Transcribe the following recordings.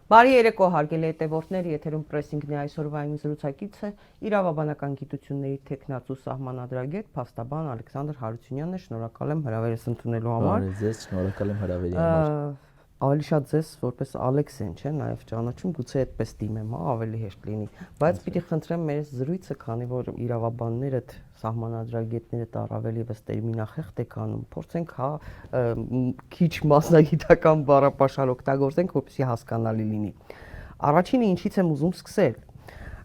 Բարի երեկո հարգելի հետևորդներ, եթերում պրեսինգն է այսօրվա իմ զրուցակիցը իրավաբանական գիտությունների թեկնածու սահմանադրագետ փաստաբան Ալեքսանդր Հարությունյանն է, շնորհակալ եմ հրավերս ընդունելու համար։ Բարի ձեզ, շնորհակալ եմ հրավերի համար։ Ավելի շատ ձեզ որպես Ալեքսեն, չէ՞, նաև ճանաչում, գուցե այդպես դիմեմ, ավելի հեշտ լինի, բայց պիտի խնդրեմ մեր զրույցը, քանի որ իրավաբաններդ, սահմանադրագետներդ առավել եւս տերմինախեղտ եք անում, փորձենք քիչ մասնագիտական բառապաշար օգտագործենք, որպեսզի հասկանալի լինի։ Առաջինը ինչից եմ ուզում սկսել։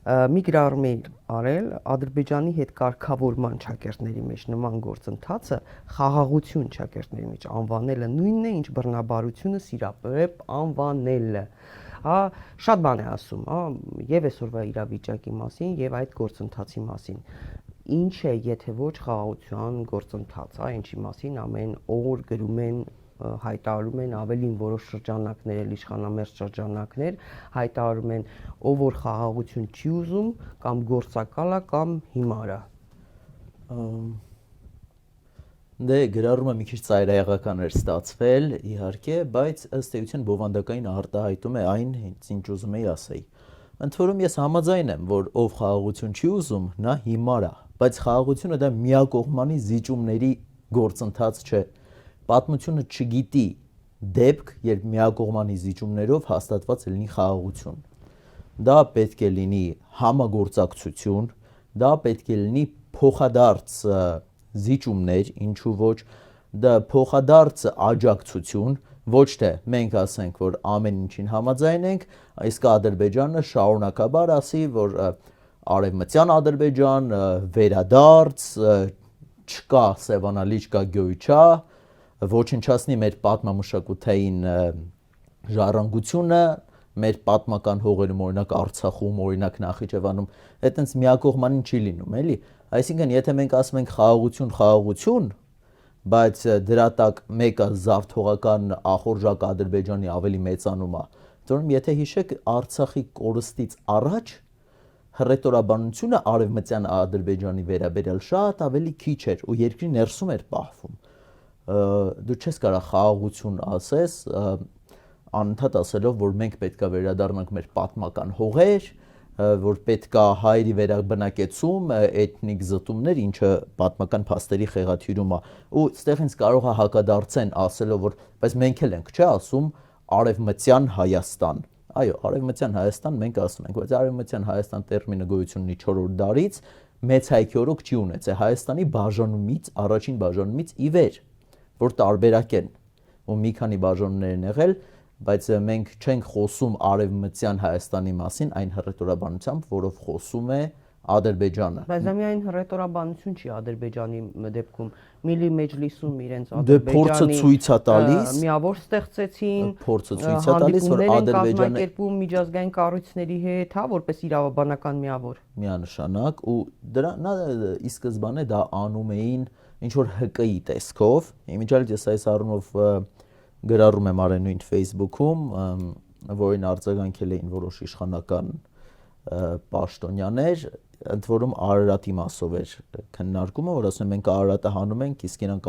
Մի գրառում արել Ադրբեջանի հետ կարգավորման ճակերտների մեջ նման գործընթացը խաղաղություն ճակերտների մեջ անվանելը նույնն է, ինչ բռնաբարությունը սիրապրեպ անվանելը։ Շատ բան է ասում, եւ այսօրվա իրավիճակի մասին, եւ այդ գործընթացի մասին։ Ինչ է, եթե ոչ խաղաղության գործընթաց, ինչի մասին ամեն օր գրում են, հայտարարում են ավելին որոշ շրջանակներ, իշխանամերձ շրջանակներ, հայտարարում են, ով որ խաղաղություն չի ուզում, կամ գործակալա, կամ հիմարա։ Դե գրառումը մի քիչ ծայրահեղական էր ստացվել, իհարկե, բայց ըստ էության բովանդակային արտահայտում է այն, ինչ ուզում էի ասեի։ Ընդ որում ես համաձայն եմ, որ ով խաղաղություն չի ուզում, նա հիմար է, բայց խաղաղությունը դա միակողմանի զիջումների գործընթաց չէ։ Պատմությունը չգիտի դեպք, երբ միակողմանի զիջումներով հաստատված լինի խաղաղություն։ Դա պետք է լինի համագործակցություն, դա պետք է լինի փոխադարձ զիջումներ, ինչու ոչ, դա փոխադարձ աջակցություն, ոչ թե մենք ասենք, որ ամեն ինչին համաձայն ենք, իսկ Ադրբեջանը շարունակաբար ասի, որ արևմտյան Ադրբեջան վերադարձ, չկա Սևանալի, չկա Գյոյչա, ոչնչացնի մեր պատմամշակութային ժառանգությունը, մեր պատմական հողերում, օրինակ Արցախում, օրինակ Նախիջևանում, այդտենց միակողմանին չի լինում, էլի։ Այսինքն, եթե մենք ասում ենք խաղաղություն, բայց դրա տակ մեկը զավթողական ախորժակ Ադրբեջանի ավելի մեծանում է, որում եթե հիշեք Արցախի կորստից առաջ հռետորաբանությունը արևմտյան Ադրբեջանի վերաբերյալ շատ ավելի քիչ էր ու երկրի ներսում էր պահվում։ Դու չես կարող խաղաղություն ասես անընդհատ ասելով, որ մենք պետք է վերադառնանք մեր պատմական հողեր, որ պետք է հայերի վերաբնակեցում, էթնիկ զտումներ, ինչը պատմական փաստերի խեղաթյուրում է։ Ու այստեղ ինձ կարող է հակադարձեն ասելով, որ բայց մենք էլ ենք, չէ՞ ասում արևմտյան Հայաստան։ Այո, արևմտյան Հայաստան մենք ասում ենք, բայց արևմտյան Հայաստան տերմինը գոյություն ունի 4-րդ դարից, մեծ հայքյորոք չի ունեցել Հայաստանի բաժանումից, առաջին բաժանումից ի վեր, որ տարբերակ են ու մի քանի բաժանումներ են եղել, բայց մենք չենք խոսում արևմտյան Հայաստանի մասին այն հռետորաբանությամբ, որով խոսում է Ադրբեջանը։ Բայց դա միայն հռետորաբանություն չի Ադրբեջանի դեպքում, Միլի Մեջլիսում իրենց Ադրբեջանի ցույց է տալիս, միավոր ստեղծեցին, փորձը ցույց է տալիս, որ Ադրբեջանը կազմակերպում միջազգային կառույցների հետ, որպես իրավաբանական միավոր։ Միանշանակ ու նա ի սկզբանե դա անում էին ինչ որ ՀԿ-ի տեսքով, իմիջիալ ես այս առումով գրառում եմ արել նույն Facebook-ում, որին արձագանքել էին որոշ իշխանական պաշտոնյաներ, ընդ որում Արարատի մասով էր քննարկումը, որ ասում են մենք Արարատը հանում ենք, իսկ իրանք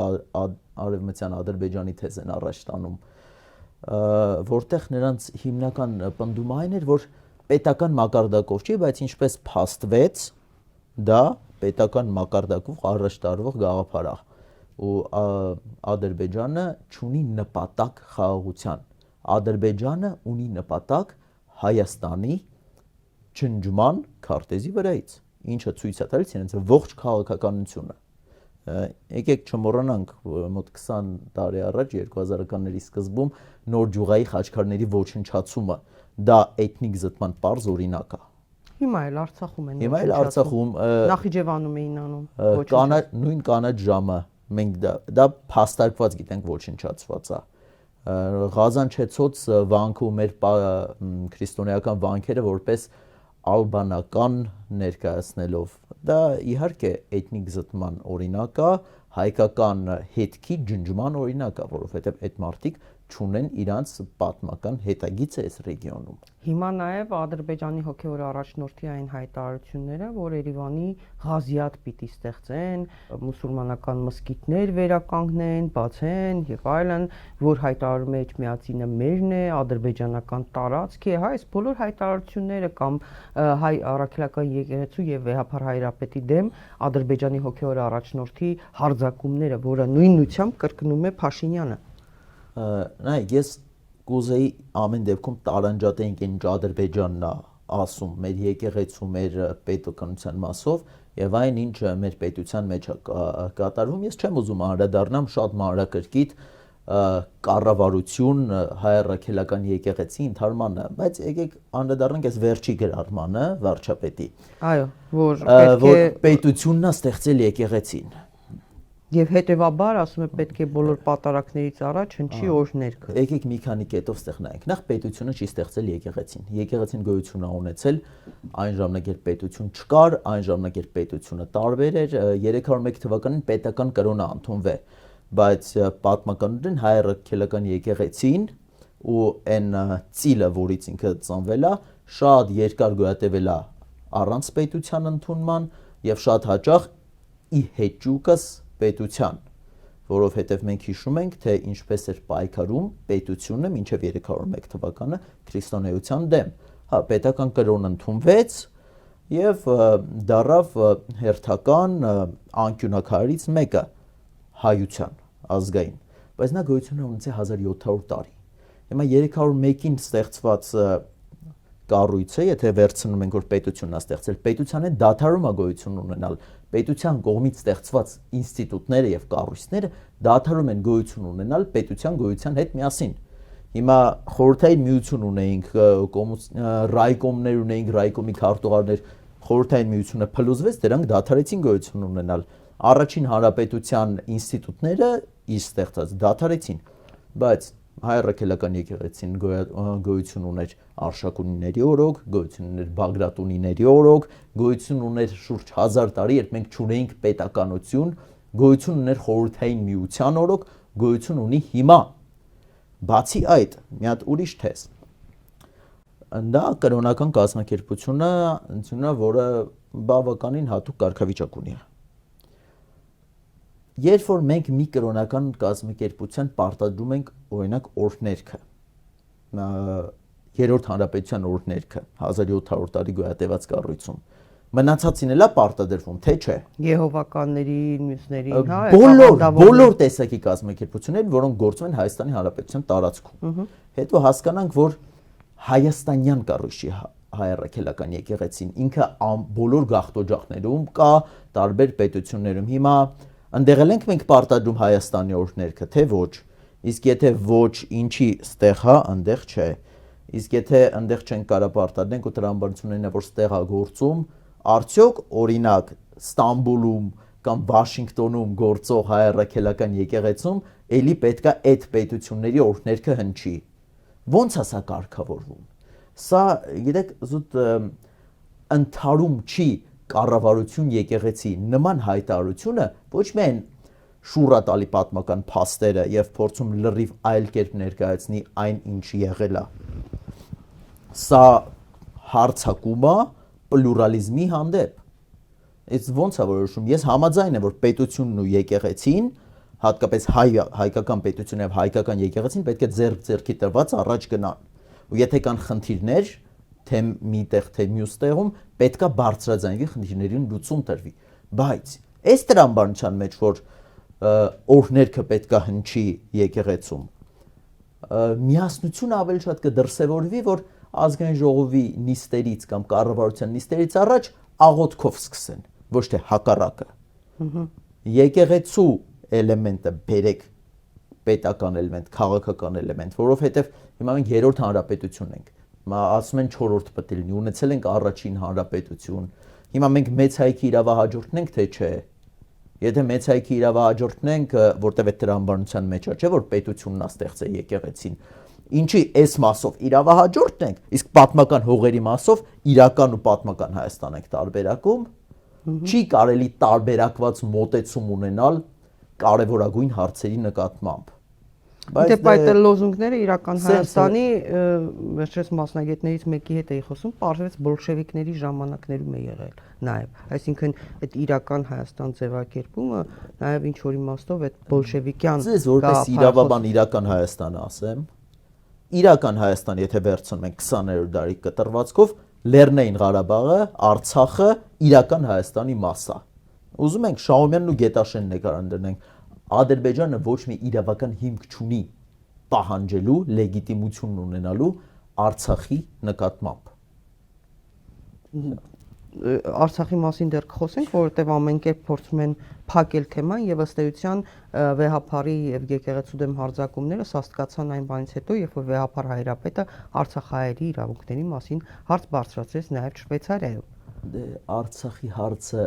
արևմտյան Ադրբեջանի թեզ են առաջ տանում, որտեղ նրանց հիմնական պնդումը այն էր, որ պետական մակարդակով չի, բայց ինչպես փաստվեց, դա պետական մակարդակով առաջ տարվող գաղափար է, ու Ադրբեջանը չունի նպատակ խաղաղության, Ադրբեջանը ունի նպատակ Հայաստանի ջնջման քարտեզի վրայից, ինչը ցույց է տալիս իրենց ողջ քաղաքականությունը։ Եկեք չմոռանանք, մոտ 20 տարի առաջ 2000-ականների սկզբում Նոր Ջուղայի խաչքարների ոչնչացումը, դա էթնիկ զտման պարզ օրինակ է։ Հիմա էլ Արցախում են։ Հիմա էլ Արցախում, Նախիջևանում էին անում։ Նույն կանաչ ժամը մենք դա փաստարկված գիտենք ոչնչացված է։ Ղազանչեցոց վանքը ու մեր քրիստոնեական վանքերը որպես ալբանական ներկայացնելով, դա իհարկե էթնիկ զտման օրինակ է, հայկական հետքի ջնջման օրինակ է, որովհետև այդ մարդիկ չունեն իրանց պատմական հետագիծը այս ռեգիոնում։ Հիմա նաև Ադրբեջանի հոգևոր առաջնորդի այն հայտարարությունները, որ Երևանի Ղազիաթ պիտի ստեղծեն, մուսուլմանական մզկիթներ վերականգնեն, բացեն եւ այլն, որ հայտարարում է Էջմիածինը մերն է, ադրբեջանական տարածք է, հա, այս բոլոր հայտարարությունները կամ հայ առաքելական եկեղեցու եւ Վեհափար Հայրապետի դեմ Ադրբեջանի հոգևոր առաջնորդի հարձակումները, որը նույն նույնությամբ կրկնում է Փաշինյանը։ Նայեք, ես կուզեի ամեն դեպքում տարանջատենք ինչ Ադրբեջանն է ասում մեր եկեղեցու, մեր պետականության մասով եւ այն ինչ մեր պետության մեջ է կատարվում։ Ես չեմ ուզում անդրադառնամ շատ մանրակրկիտ կառավարություն հայ առաքելական եկեղեցի ընդհանրմանը, բայց եկեք անդրադառնանք այս վերջի գրառմանը վարչապետի։ Այո, որ պետությունն է ստեղծել եկեղեցին։ Եվ հետևաբար ասում է պետք է բոլոր պատարակներից առաջ հնչի օրհներգը։ Եկեք մի քանի կետով ստեղնայինք։ Նախ պետությունը չի ստեղծել եկեղեցին։ Եկեղեցին գոյություն է ունեցել այն ժամանակ, երբ պետություն չկար, այն ժամանակ, երբ պետությունը տարբեր էր, 301 թվականին պետական կրոնը ընդունվե, բայց պատմականորեն հայ առաքելական եկեղեցին ու այն ծիլը, որից ինքը ծնվել է, շատ երկար գոյատևել է առանց պետության ընդունման եւ շատ հաճախ ի հեճուկս պետության, որովհետև մենք հիշում ենք, թե ինչպես էր պայքարում պետությունը մինչև 301 թվականը քրիստոնեության դեմ։ Հա, պետական կրոնը ընդունվեց եւ դարավ հերթական անկյունակարից մեկը հայության ազգային, բայց նա գոյություն ունեցել 1700 տարի։ Հիմա 301-ին ստեղծված կառույցը, եթե վերցնում ենք, որ պետությունն է ստեղծել, պետությանը դադարում է գոյություն ունենալ, պետության կողմից ստեղծված ինստիտուտները եւ կառույցները դադարում են գոյություն ունենալ պետության գոյության հետ միասին։ Հիմա խորհրդային միություն ունեինք, ռայկոմներ ունեինք, ռայկոմի քարտուղարներ, խորհրդային միությունը փլուզվեց, դրանք դադարեցին գոյություն ունենալ։ Առաջին հանրապետության ինստիտուտները իսկ ստեղծած դադարեցին, բայց հայ առաքելական եկեղեցին գոյություն ուներ Արշակունիների օրոք, գոյություն ուներ Բագրատունիների օրոք, գոյություն ուներ շուրջ 1000 տարի, երբ մենք չունեինք պետականություն, գոյություն ուներ խորհրդային միության օրոք, գոյություն ունի հիմա։ Բացի այդ, մի հատ ուրիշ թեզ։ Դա կրոնական կազմակերպությունը, որը բավականին հատուկ կարգավիճակ ունի։ Երբ որ մենք մի կրոնական կազմակերպության պարտադրում ենք օրինակ օրհներգը, երրորդ հանրապետության օրհներգը 1700 տարի գոյատևած կառույցում, մնացածին էլա պարտադրվում, թե չէ։ Եհովականներին, մյուսներին, հա, բոլոր տեսակի կազմակերպություններ, որոնք գործում են Հայաստանի Հանրապետության տարածքում։ Հետո հասկանանք, որ հայաստանյան կառույցի հայ առաքելական եկեղեցին ինքը բոլոր գաղթօջախներում կա, տարբեր պետություններում։ Հիմա Ընդեղ ենք մենք պարտադրում Հայաստանի օրհներգը, թե ոչ։ Իսկ եթե ոչ, ինչի ստեղ հա, ընդեղ չէ։ Իսկ եթե ընդեղ չենք կարող պարտադրենք ու տրամաբանություններն որ ստեղ է գործում, արդյոք օրինակ Ստամբուլում կամ Վաշինգտոնում գործող հայ առաքելական եկեղեցում էլի պետքա այդ պետությունների օրհներգը հնչի։ Ոնց է սա կարգավորվում։ Սա, գիտեք, զուտ ընդհարում չի կառավարություն եկեղեցի նման հայտարարությունը ոչ միայն շուռա տալի պատմական փաստերը եւ փորձում լրիվ այլ կերպ ներկայացնի այն ինչ եղել է։ Սա հարցակում է պլուրալիզմի հանդեպ։ Այս ոնց է որոշում։ Ես համաձայն եմ, որ պետությունն ու եկեղեցին, հատկապես հայկական պետությունը եւ հայկական եկեղեցին պետք է ձեռքի տրված առաջ գնան։ Ու եթե կան խնդիրներ, թե միտեղ թե մյուս տեղում պետքա բարձրաձայնվի խնդիրներին լուծում տրվի, բայց այս տրամաբանության մեջ որ օրհներգը պետքա հնչի եկեղեցում, միասնությունը ավելի շատ կդրսևորվի, որ ազգային ժողովի նիստերից կամ կառավարության նիստերից առաջ աղոթքով սկսեն, ոչ թե հակառակը։ Եկեղեցու էլեմենտը բերեք պետական էլեմենտ, քաղաքական էլեմենտ, որովհետև հիմա մենք երրորդ հանրապետություն ենք։ Ասում են 4-րդ պետք է լինի, ունեցել ենք առաջին հանրապետություն։ Հիմա մենք մեծ հայքի իրավահաջորդն ենք, թե չէ։ Եթե մեծ հայքի իրավահաջորդն ենք, որտեղ այդ տրամաբանության մեջ է, չէ՞ որ պետությունն է ստեղծել եկեղեցին։ Ինչի այս մասով իրավահաջորդն ենք, իսկ պատմական հողերի մասով իրական ու պատմական Հայաստան ենք տարբերակում, չի կարելի տարբերակված մոտեցում ունենալ կարևորագույն հարցերի նկատմամբ։ Դե այդ լոզունգները իրական Հայաստանի վերջերս մասնագետներից մեկի հետ էի խոսում, պարզվեց բոլշևիկների ժամանակներում է եղել նաև, այսինքն այդ իրական Հայաստան ձևակերպումը նաև ինչ որ իմաստով այդ բոլշևիկյան Ձեզ որպես իրավաբան իրական Հայաստանը ասեմ, իրական Հայաստան, եթե վերցնում ենք 20-րդ դարի կտրվածքով, Լեռնային Ղարաբաղը, Արցախը իրական Հայաստանի մաս է։ Ուզում ենք Շահումյանն ու Գետաշենն նկարան դնենք, Ադրբեջանը ոչ մի իրավական հիմք չունի պահանջելու, լեգիտիմություն ունենալու Արցախի նկատմամբ։ Արցախի մասին դեռ կխոսենք, որովհետև ամեն կերպ փորձում են փակել թեման եւ ըստ էության վեհապարի եւ եկեղեցու դեմ հարձակումները սաստկացան այն բանից հետո, երբ որ վեհապար հայրապետը արցախահայերի իրավունքների մասին հարց բարձրացրեց նաեւ Շվեյցարիայում։ Դե Արցախի հարցը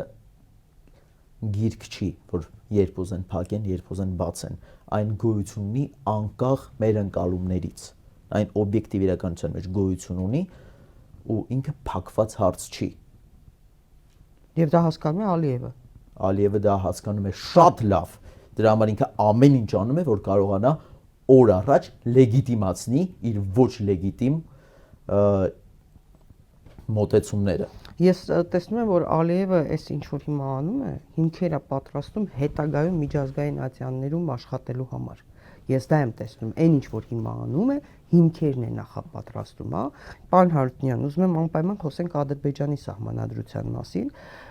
գիրք չի, որ երբ ուզեն փակեն, երբ ուզեն բացեն, այն գոյություն ունի անկախ մեր ընկալումներից, այն օբյեկտիվ իրականության մեջ գոյություն ունի ու ինքը փակված հարց չի։ Եվ դա հասկանում է Ալիևը։ Ալիևը դա հասկանում է շատ լավ, դրա համար ինքը ամեն ինչ անում է, որ կարողանա օր առաջ լեգիտիմացնի իր ոչ լեգիտիմ մոտեցումները։ Ես տեսնում եմ, որ Ալիևը այս ինչ որ հիմա անում է, հիմքեր է պատրաստում հետագայում միջազգային ատյաններում աշխատելու համար։ Ես դա եմ տեսնում, այն ինչ որ հիմա անում է, հիմքերն է նախապատրաստում, հա։ Պարոն Հարությունյան, ուզում եմ անպայման խոսենք Ադրբեջանի սահմանադրության մասին,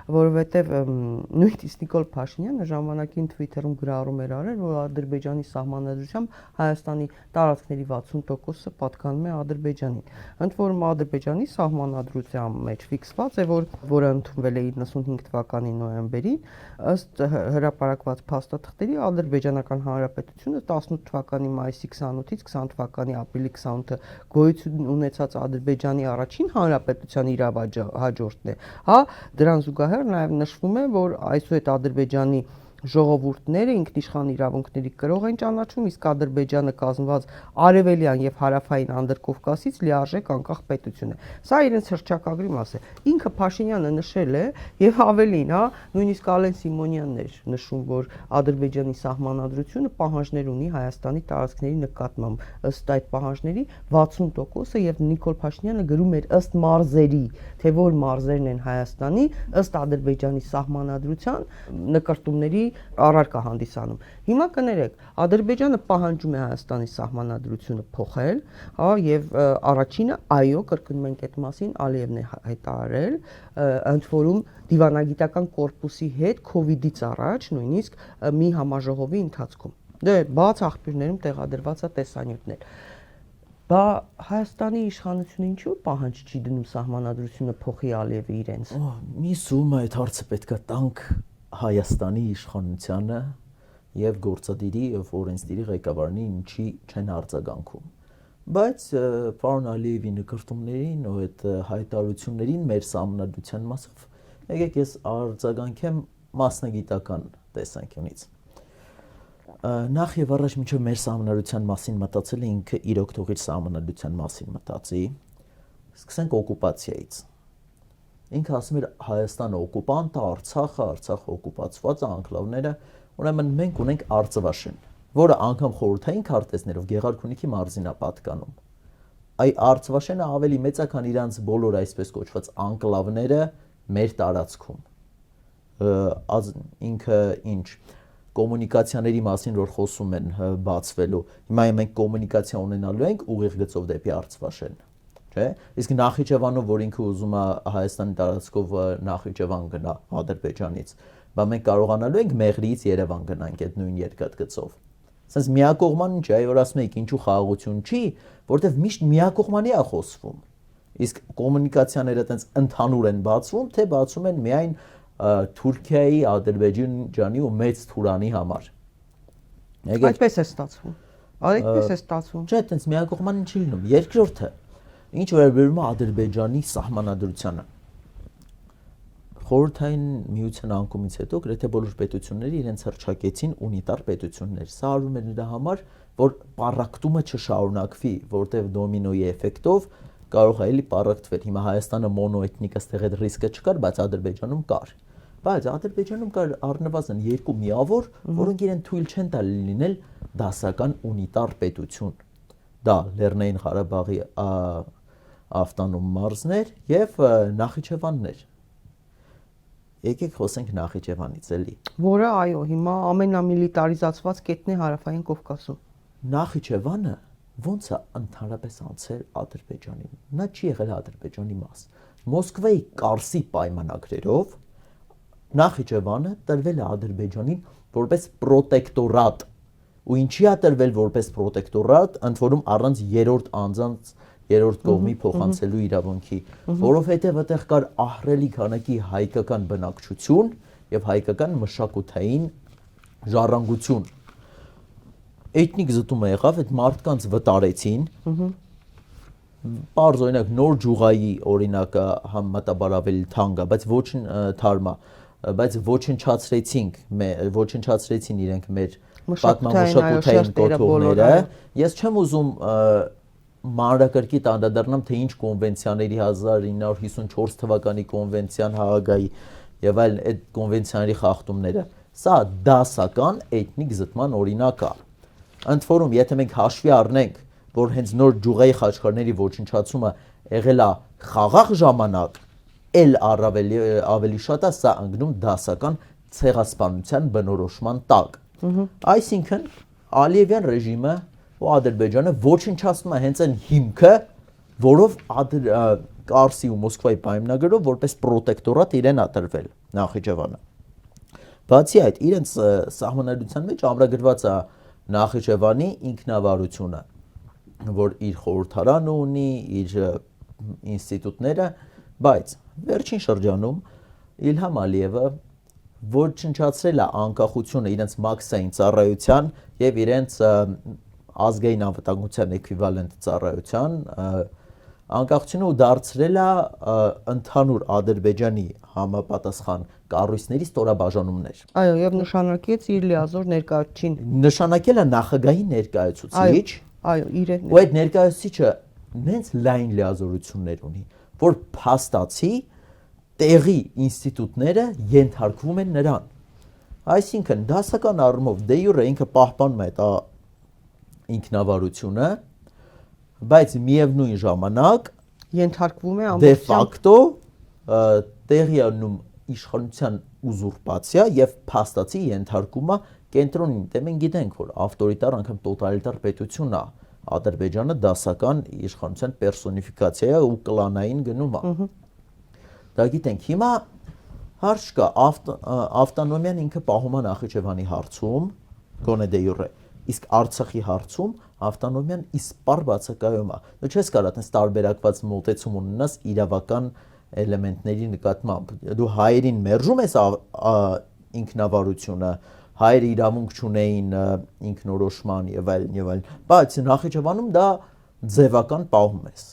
որովհետև նույնիսկ Նիկոլ Փաշինյանը ժամանակին Twitter-ում գրառում էր արել, որ Ադրբեջանի սահմանադրությամբ Հայաստանի տարածքների 60%-ը պատկանում է Ադրբեջանին։ Ընդ որում Ադրբեջանի սահմանադրության մեջ ֆիքսված է, որը ընդունվել է 95 թվականի նոյեմբերին, ըստ հրապարակված փաստաթղթերի Ադրբեջանական Հանրապետությունը 18 թվականի մայիսի 28-ից 20 թվականի ապրիլի 28-ը գոյություն ունեցած Ադրբեջանի առաջին հանրապետության իրավահաջորդն է, հա, դրան զուգահեռ նաև նշվում է, որ այսուհետ Ադրբեջանի ժողովուրդները ինքնիշխան իրավունքների կրող են ճանաչում, իսկ Ադրբեջանը կազմված արևելյան եւ հարավային Անդրկովկասից լիարժեք անկախ պետություն է։ Սա իրենց հռչակագրի մաս է։ Ինքը Փաշինյանը նշել է եւ ավելին, հա, նույնիսկ Ալեն Սիմոնյանն էր նշում, որ Ադրբեջանի սահմանադրությունը պահանջներ ունի Հայաստանի տարածքների նկատմամբ։ Ըստ այդ պահանջների 60%-ը եւ Նիկոլ Փաշինյանը գրում էր ըստ մարզերի, թե որ մարզերն են Հայաստանի, ըստ Ադրբեջանի սահմանադրության նկարտումների առարկա հանդիսանում։ Հիմա կներեք, Ադրբեջանը պահանջում է Հայաստանի սահմանադրությունը փոխել, հա, եւ առաջինը այո, կրկնում ենք այդ մասին, Ալիևն է հայտարարել, ընդ որում դիվանագիտական կորպուսի հետ COVID-ից առաջ նույնիսկ մի համաժողովի ընթացքում։ Դե բաց աղբյուրներում տեղադրված է տեսանյութներ։ Բա Հայաստանի իշխանությունը ինչու պահանջ չի դնում սահմանադրությունը փոխի Ալիևը իրենց։ Մի սում այդ հարցը պետքա տանք Հայաստանի իշխանությանը եւ գործադիրի եւ օրենսդիրի ղեկավարին ինչի չեն արձագանքում։ Բայց պարոն Ալիևի նկարտումներին ու այդ հայտարարություններին մեր սահմանադրության մասով եկեք ես արձագանքեմ մասնագիտական տեսանկյունից։ Նախ եւ առաջ մինչեւ մեր սահմանադրության մասին մտածել է ինքը իրոք թող իր սահմանադրության մասին մտածի։ Սկսենք օկուպացիայից։ Ինքը ասում էր Հայաստանը օկուպանտ է, Արցախը օկուպացված է, անկլավները, ուրեմն մենք ունենք Արցվաշեն, որը անգամ խորհրդային քարտեզներով Գեղարքունիքի մարզին է պատկանում։ Այ Արցվաշենը ավելի մեծ է, քան իրանց բոլոր այսպես կոչված անկլավները մեր տարածքում։ Ինքը ինչ կոմունիկացիաների մասին որ խոսում են բացվելու, հիմա մենք կոմունիկացիա ունենալու ենք ուղիղ գծով դեպի Արցվաշեն, չէ՞։ Իսկ Նախիջևանով, որ ինքը ուզում է Հայաստանի տարածքով Նախիջևան գնա Ադրբեջանից, բա մենք կարողանալու ենք Մեղրիից Երևան գնանք այդ նույն երկաթգծով։ Սենց միակողման ինչ է, որ ասում եք ինչու խաղաղություն չի, որովհետև միշտ միակողմանի է խոսվում։ Իսկ կոմունիկացիաները այտենց ընդհանուր են բացվում, թե բացում են միայն Թուրքիայի, Ադրբեջանի ու մեծ Թուրանի համար։ Այդպես է ստացվում։ Այդպես է ստացվում։ Չէ, այտենց միակողման չի լինում։ Երկրորդը, ինչ վերաբերում է Ադրբեջանի սահմանադրությանը։ Խորհրդային միության անկումից հետո գրեթե բոլոր պետությունները իրենց հռչակեցին ունիտար պետություններ։ Սա արվում էր նրա համար, որ պառակտումը չշարունակվի, որտեղ դոմինոյի էֆեկտով կարող է էլի պառակտվել։ Հիմա Հայաստանը մոնոէթնիկ է, այստեղ այդ ռիսկը չկար, բայց Ադրբեջանում կար։ բայց Ադրբեջանում կար առնվազն երկու միավոր, որոնք իրեն թույլ չեն տալի լինել դասական ունիտար պետություն։ Դա Լեռնային Ղարաբաղի ավտոնոմ մարզներ եւ Նախիջևաններ։ Եկեք խոսենք Նախիջևանից էլի։ Որը այո, հիմա ամենամիլիտարիզացված կետն է Հարավային Կովկասում։ Նախիջևանը ոնց է ընդհանրապես անցել Ադրբեջանին։ Նա չի եղել Ադրբեջանի մաս։ Մոսկվայի Կարսի պայմանագրերով Նախիջևանը տրվել է Ադրբեջանին որպես պրոտեկտորատ։ Ու ինչի է տրվել որպես պրոտեկտորատ, ընդ որում առանց երրորդ անձանց երրորդ կողմի փոխանցելու իրավունքի, որովհետև այդտեղ կար ահռելի քանակի հայկական բնակչություն եւ հայկական մշակութային ժառանգություն։ Էթնիկ զտումը եղավ, այդ մարդկանց վտարեցին։ Պարզ օրինակ Նոր Ջուղայի օրինակը համեմատաբար թանկ է, բայց ոչ թարմա, բայց ոչնչացրեցին իրենք մեր պատմամշակութային կոթողները։ Ես չեմ ուզում մանրակրկիտ անդրադառնամ, թե ինչ կոնվենցիաների 1954 թվականի կոնվենցիան Հաագայի եւ այլ այդ կոնվենցիաների խախտումները։ Սա դասական էթնիկ զտման օրինակ է։ Ընդ որում, եթե մենք հաշվի առնենք, որ հենց Նոր Ջուղայի խաչքարների ոչնչացումը եղել է խաղաղ ժամանակ, էլ ավելի շատ է սա ընկնում դասական ցեղասպանության բնորոշման տակ։ Այսինքն Ալիևյան ռեժիմը ու Ադրբեջանը ոչնչացնում է հենց այն հիմքը, որով Կարսի ու Մոսկվայի պայմանագրով որպես պրոտեկտորատ իրեն ատրվել Նախիջևանը։ Բացի այդ, իրենց սահմանադրության մեջ ամրագրված է Նախիջևանի ինքնավարությունը, որ իր խորհրդարանը ունի, իր ինստիտուտները, բայց վերջին շրջանում Իլհամ Ալիևը ոչնչացրել է անկախությունը իրենց մաքսային ծառայության եւ իրենց ազգային անվտանգության էկվիվալենտ ծառայության անկախությունը ու դարձրել է ընդհանուր Ադրբեջանի համապատասխան կառույցների ստորաբաժանումներ։ Այո, եւ նշանակեց իր լիազոր ներկայացուցիչին։ Նշանակել է նախագահի ներկայացուցիչ։ Այո, իրեն։ Ու այդ ներկայացուցիչը նենց լայն լիազորություններ ունի, որ փաստացի տեղի ինստիտուտները ենթարկվում են նրան։ Այսինքն դասական առումով դե յուրե ինքը պահպանում է այդ ինքնավարությունը, բայց միևնույն ժամանակ ենթարկվում է դե ֆակտո տեղի ունենում իշխանության ուզուրպացիա եւ փաստացի ենթարկում է կենտրոնին։ Դե մենք գիտենք, որ ավտորիտար անգամ տոտալիտար պետություն է Ադրբեջանը, դասական իշխանության պերսոնիֆիկացիա է ու կլանային գնում է։ Դա գիտենք։ Հիմա հարց կա, ավտոնոմիան ինքը պահում է Նախիջևանի հարցում, գոնե դե յուրե, իսկ Արցախի հարցում ավտոնոմիան իսպառ բացակայում է։ Դու չես կարող այդպես տարբերակված մոտեցում ունենաս իրավական էլեմենտների նկատմամբ։ Դու հայերին մերժում ես ինքնավարությունը, հայերը իրավունք չունեին ինքնորոշման եւ այլն, բայց Նախիջևանում դա ձևական պահում ես։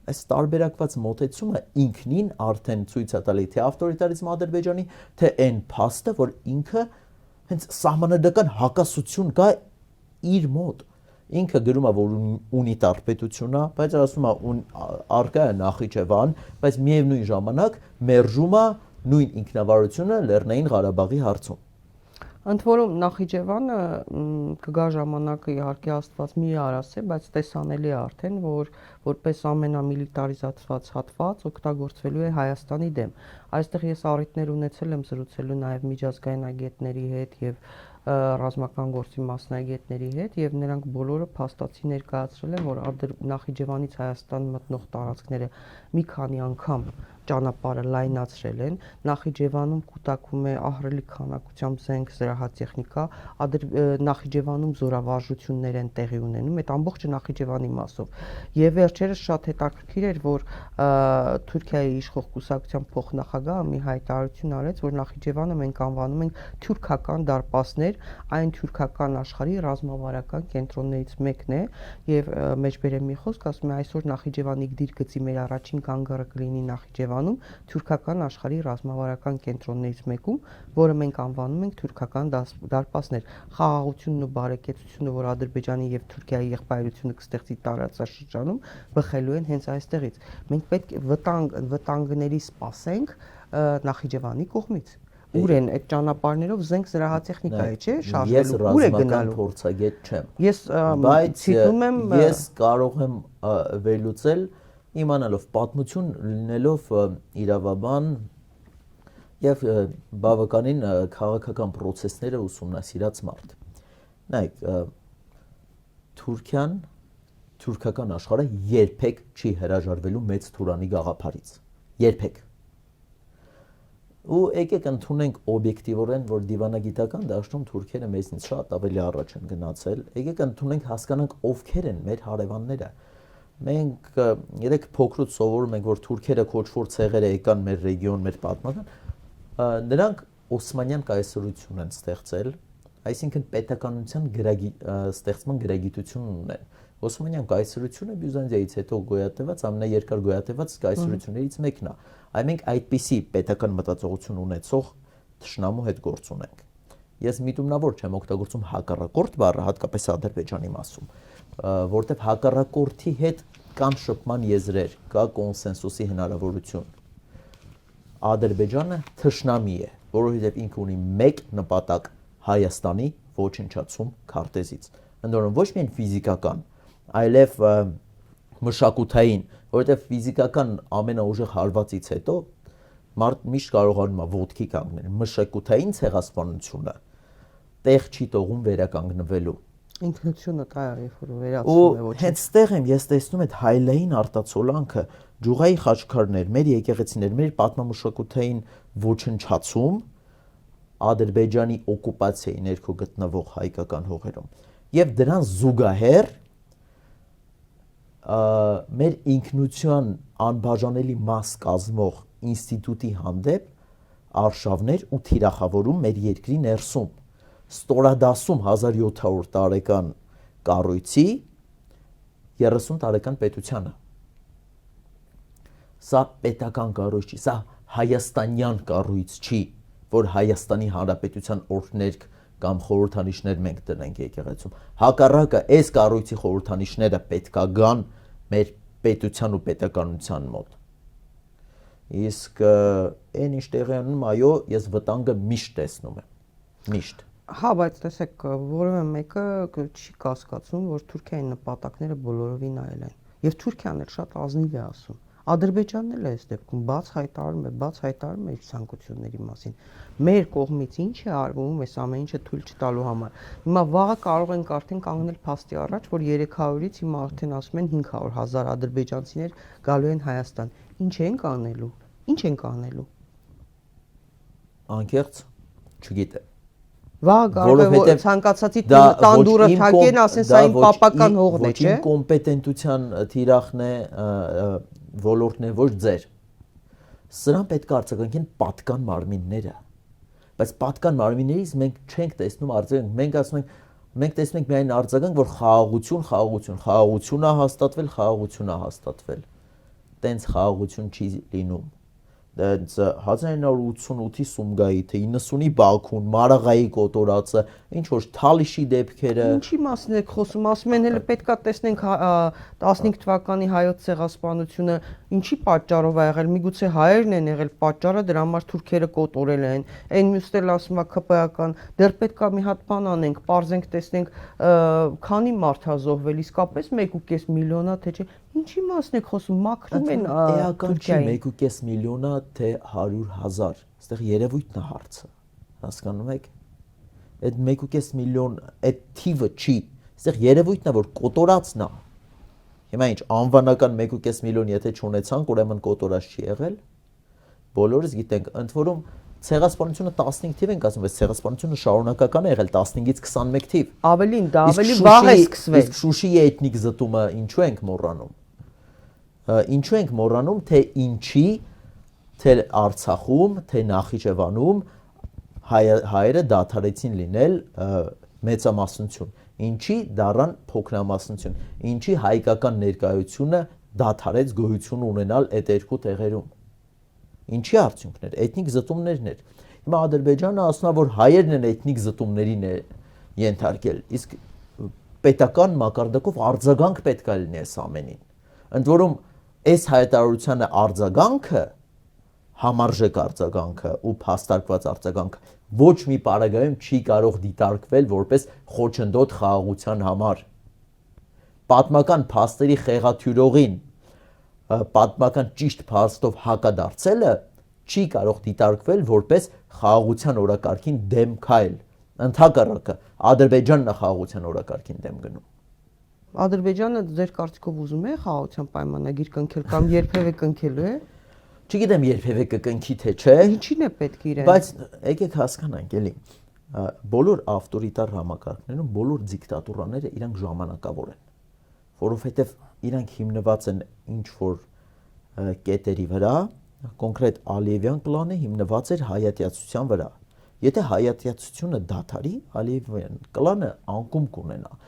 Այս տարբերակված մոտեցումը ինքնին արդեն ցույց է տալի թե ավտորիտարիզմ Ադրբեջանի, թե այն փաստը, որ ինքը հենց սահմանադրական հակասություն կա իր մոտ։ Ինքը գրում է, որ ունիտար պետություն է, բայց ասում է արկա է Նախիջևան, բայց միևնույն ժամանակ մերժում է նույն ինքնավարությունը Լեռնային Ղարաբաղի հարցում։ Ընդ որում Նախիջևանը կգա ժամանակը իհարկե Աստված մի արասե, բայց տեսանելի է արդեն, որ որպես ամենամիլիտարիզացված հատված օգտագործվելու է Հայաստանի դեմ։ Այստեղ ես առիթներ ունեցել եմ զրուցելու նաև միջազգային agentների հետ եւ ռազմական գործի մասնագետների հետ եւ նրանք բոլորը փաստացի ներկայացրել են, որ Նախիջևանից Հայաստան մտնող տարածքները մի քանի անգամ ճանապարհը լայնացրել են, Նախիջևանում կուտակվում է ահռելի քանակությամբ զենք, զրահատեխնիկա, Նախիջևանում զորավարժություններ են տեղի ունենում, այդ ամբողջը Նախիջևանի մասով։ Եվ վերջերս շատ հետաքրքիր էր, որ Թուրքիայի իշխող կուսակցության փոխնախագահը մի հայտարարություն արեց, որ Նախիջևանը մենք անվանում ենք թուրքական դարպասներ, այն թուրքական աշխարհի ռազմավարական կենտրոններից մեկն է, եւ մեջբերեմ մի խոսք, ասում է այսօր Նախիջևանի դիր գծի մեր առաջին կանգառը կլինի Նախիջևանում, թուրքական աշխարհի ռազմավարական կենտրոններից մեկում, որը մենք անվանում ենք թուրքական դարպասներ։ Խաղաղությունն ու բարեկեցությունը, որ Ադրբեջանի եւ Թուրքիայի եղբայրությունը կստեղծի տարածաշրջանում, բխելու են հենց այստեղից։ Մենք պետք է վտանգների սպասենք Նախիջևանի կողմից, Ուր են այդ ճանապարհներով զենք զրահատեխնիկայի, չէ՞, Ես շարժվելու։ Ուր է ռազմական գնալու։ փորձագետ չեմ, Ես բայց ցիտում եմ ես կարող եմ վերլուծել իմանալով պատմություն, լինելով իրավաբան եւ բավականին քաղաքական process-ները ուսումնասիրած մարդ։ Նայեք, Թուրքիան, թուրքական աշխարհը երբեք չի հրաժարվելու մեծ Թուրանի գաղափարից։ Երբեք։ Ու եկեք ընդունենք օբյեկտիվորեն, որ դիվանագիտական դաշտում թուրքերը մեզնից շատ ավելի առաջ են գնացել։ Եկեք ընդունենք, հասկանանք ովքեր են մեր հարևանները։ Մենք երեք փոքրուց սովորում ենք, որ թուրքերը քոչվոր ցեղերը եկան մեր ռեգիոն, մեր պատմական, նրանք Օսմանյան կայսրություն են ստեղծել, այսինքն պետականության ստեղծման գրագիտություն ունեն։ Օսմանյան կայսրությունը Բյուզանդիայից հետո գոյատևած ամենաերկար գոյատևած կայսրություններից մեկն է։ Այ մենք այդպիսի պետական մտածողություն ունեցող թշնամու հետ գործ ունենք։ Ես միտումնավոր չեմ օգտագործում հակառակորդ բառը, հատկապես Ադրբեջանի մասում, որտեղ հակառակորդի հետ կան շփման եզրեր, կա կոնսենսուսի հնարավորություն։ Ադրբեջանը թշնամի է, որովհետև ինքը ունի մեկ նպատակ՝ Հայաստանի ոչնչացում քարտեզից։ Ընդորում ոչ միայն ֆիզիկական, այլև մշակութային, որովհետև ֆիզիկական ամենաուժեղ հարվածից հետո մարդ միշտ կարողանում է ոտքի կանգնել։ Մշակութային ցեղասպանությունը տեղ չի տողում վերականգնվելու։ ինքնությունը դա է, երբ որ վերացվում է ոչինչ։ Հենց ստեղ եմ ես տեսնում այդ հայլային արտացոլանքը, ջուղայի խաչքարներ, մեր եկեղեցիներ, մեր պատմամշակութային ոչնչացում Ադրբեջանի օկուպացիայի ներքո գտնվող հայկական հողերում։ Եվ դրան զուգահեռ մեր ինքնության անբաժանելի մաս կազմող ինստիտուտի հանդեպ արշավներ ու թիրախավորում մեր երկրի ներսում, ստորադասում 1700 տարեկան կառույցի 30 տարեկան պետությանը։ Սա պետական կառույց չի, սա հայաստանյան կառույց չի, որ Հայաստանի Հանրապետության օրհներգ կամ խորհրդանիշներ մենք դնենք եկեղեցում։ Հակառակը, այս կառույցի խորհրդանիշները պետքա գան մեր պետության ու պետականության մոտ։ Իսկ այն ինչ տեղի ունենում, այո, ես վտանգը միշտ տեսնում եմ։ Միշտ։ Հա, բայց տեսեք, որևէ մեկը չի կասկածում, որ Թուրքիայի նպատակները բոլորովին այլ են։ Եվ Թուրքիան էլ շատ ազնիվ է ասում։ Ադրբեջանն էլ է այս դեպքում բաց հայտարարում է իր ցանկությունների մասին։ Մեր կողմից ինչ է արվում այս ամեն ինչը թույլ չտալու համար։ Հիմա վաղը կարող ենք արդեն կանգնել փաստի առաջ, որ 300-ից հիմա արդեն ասում են 500,000 ադրբեջանցիներ գալու են Հայաստան։ Ինչ ենք անելու։ Ինչ ենք անելու։ Անկեղծ չգիտեմ։ Վաղ կարող է ցանկացածի տանդուրը թակեն, ասեն սա իմ պապական հողն է, չէ՞։ Ոչ իմ կոմպետենտության թիրախն է ոլորտն է, ոչ ձեր։ Սրան պետք է արձագանքեն պատկան մարմինները։ Բայց պատկան մարմիններից մենք չենք տեսնում արձագանք, մենք ասում ենք, մենք տեսնում ենք միայն արձագանք, որ խաղաղություն է հաստատվել։ Տենց խաղաղություն չի լինում։ Դից 1988-ի Սումգայիթը, 90-ի Բաքուն, Մարաղայի կոտորածը, ինչ որ Թալիշի դեպքերը։ Ինչի մասին եք խոսում, ասում են հələ պետքա տեսնենք 15 թվականի հայոց ցեղասպանությունը ինչի պատճառով է եղել, միգուցե հայերն են եղել պատճառը, դրա համար թուրքերը կոտորել են։ Այն մյուսն էլ ասում է ԿՊԱ-ական, դեռ պետքա մի հատ բան անենք, parzենք տեսնենք քանի մարդ է զոհվել, իսկապես 1.5 միլիոնա թե չէ։ Ինչի մասին եք խոսում, մաքրում են էական չի 1.5 միլիոնա թե 100,000, այստեղ երևույթն է հարցը, հասկանում եք, այդ 1.5 միլիոն, այդ թիվը չի, այստեղ երևույթն է, որ կոտորածն է, հիմա ինչ, անվանական 1.5 միլիոն եթե չունեցանք, ուրեմն կոտորած չի եղել, բոլորս գիտենք, ընդ որում ցեղասպանությունը 15 թիվ ենք ասում, բայց ցեղասպանությունը շարունակական է եղել 15-ից 21 թիվ։ Ավելին, դա ավելի վաղ է սկսվել։ Իսկ Շուշիի էթնիկ զտումը ինչու ենք մոռանում։ Ինչու ենք մոռանում, թե ինչի, թե Արցախում, թե Նախիջևանում հայերը դադարեցին լինել մեծամասնություն, ինչի դառան փոքրամասնություն, ինչի հայկական ներկայությունը դադարեց գոյություն ունենալ այդ երկու տեղերում։ Ինչի արդյունքներ, էթնիկ զտումներն էր։ Հիմա Ադրբեջանը ասում է, որ հայերն են էթնիկ զտումներին ենթարկել, իսկ պետական մակարդակով արձագանք պետք է լինի այս ամենին։ Ընդ որում այս հայտարարությանը արձագանքը համարժեք արձագանքը ու փաստարկված արձագանքը ոչ մի պարագայում չի կարող դիտարկվել որպես խոչընդոտ խաղաղության համար։ Պատմական փաստերի խեղաթյուրողին պատմական ճիշտ փաստով հակադարձելը չի կարող դիտարկվել որպես խաղաղության օրակարգին դեմ քայլ։ Ընդհակառակը Ադրբեջանն է խաղաղության օրակարգին դեմ գնում։ Ադրբեջանը ձեր կարծիքով ուզում է խաղաղության պայմանագիր կնքել կամ երբևէ կնքելու է։ Չգիտեմ երբևէ կկնքի թե չէ։ Ինչին է պետք իրեն։ Բայց եկեք հասկանանք, էլի, բոլոր ավտորիտար համակարգներում բոլոր դիկտատուրաները իրանք ժամանակավոր են, որովհետև իրանք հիմնված են ինչ որ կետերի վրա, կոնկրետ Ալիևյան պլանը հիմնված էր հայատյացության վրա։ Եթե հայատյացությունը դադարի, Ալիևյան պլանը անկում կունենա։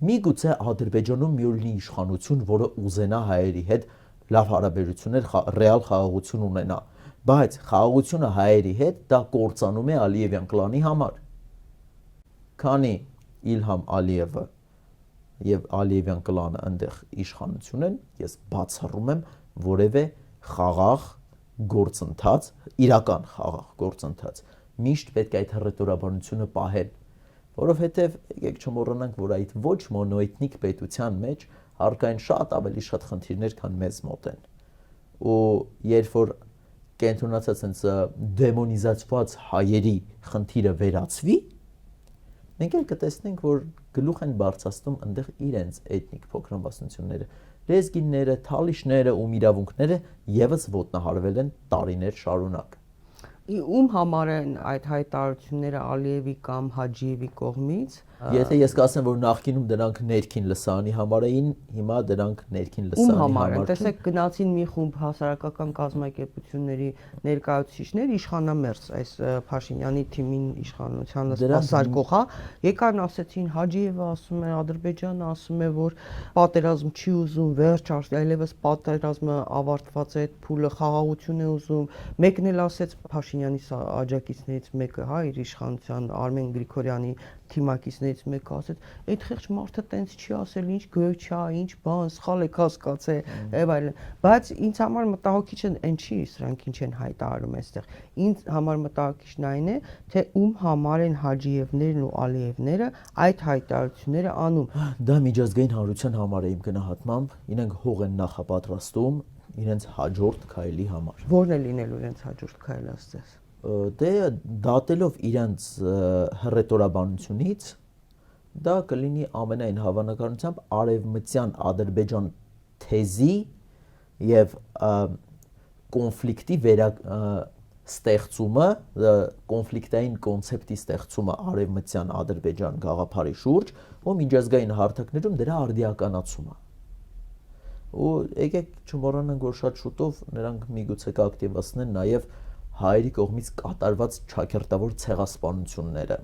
Միգուցե Ադրբեջանում մի օր լինի իշխանություն, որը ուզենա հայերի հետ լավ հարաբերություններ, ռեալ խաղաղություն ունենա, բայց խաղաղությունը հայերի հետ դա կործանում է Ալիևյան կլանի համար։ Քանի Իլհամ Ալիևը եւ Ալիևյան կլանը այնտեղ իշխանություն են, ես բացառում եմ որևէ խաղաղ գործընթաց, իրական խաղաղ գործընթաց։ Միշտ պետք է այդ հռետորաբանությունը պահել, որովհետեւ եկեք չմոռանանք, որ այդ ոչ մոնոէթնիկ պետության մեջ Արկային շատ ավելի շատ խնդիրներ, քան մեզ մոտ են։ Ու երբ որ կենտրոնացած այնց դեմոնիզացված հայերի խնդիրը վերացվի, մենք էլ կտեսնենք, որ գլուխ են բարձրացնում այնտեղ իրենց էթնիկ փոքրամասնությունները, լեզգինները, թալիշները ու իրավունքները եւս ոտնահարվել են տարիներ շարունակ։ Ում համար են այդ հայտարարությունները Ալիևի կամ Հաջիևի կողմից։ Եթե ես կասեմ, որ նախկինում դրանք ներքին լսարանի համար էին, հիմա դրանք ներքին լսարանի համար են։ Տեսեք, գնացին մի խումբ հասարակական կազմակերպությունների ներկայացուցիչներ իշխանամերձ այս Փաշինյանի թիմին իշխանությանը սպասարկող, հա, եկան ասեցին Հաջիևը ասում է, Ադրբեջանը ասում է, որ պատերազմ չի ուզում, վերջ այլևս պատերազմը ավարտված է, այդ փուլը խաղաղություն է ուզում։ Մեկն էլ ասեց Փաշինյանի աջակիցներից մեկը, հա, իր իշխանության Արմեն Գրիգորյանի թիմակիցներից մեկը ասեց, այդ խեղճ մարդը տենց չի ասել, ինչ գոյչա, ինչ բան, սխալ եք հասկացել, եւ այլն։ Բայց ինձ համար մտահոգիչն այն չի, սրանք ինչ են հայտարարում այստեղ։ Ինձ համար մտահոգիչն այն է, թե ում համար են Հաջիևներն ու Ալիևները այդ հայտարարությունները անում։ Դա միջազգային հանրության համար է իմ գնահատմամբ, իրենք հող են նախապատրաստում իրենց հաջորդ քայլի համար։ Որն է լինելու իրենց հաջորդ քայլը ասես։ Դե դատելով իրենց հռետորաբանությունից դա կլինի ամենայն հավանականությամբ արևմտյան Ադրբեջան թեզի եւ կոնֆլիկտի ստեղծումը, կոնֆլիկտային կոնցեպտի ստեղծումը արևմտյան Ադրբեջան գաղափարի շուրջ, ու միջազգային հարթակներում դրա արդիականացումը։ Ու եկեք չմոռանանք, որ շատ շուտով նրանք միգուցե կակտիվացնեն նաեւ հայերի կողմից կատարված ճակերտավոր ցեղասպանությունները։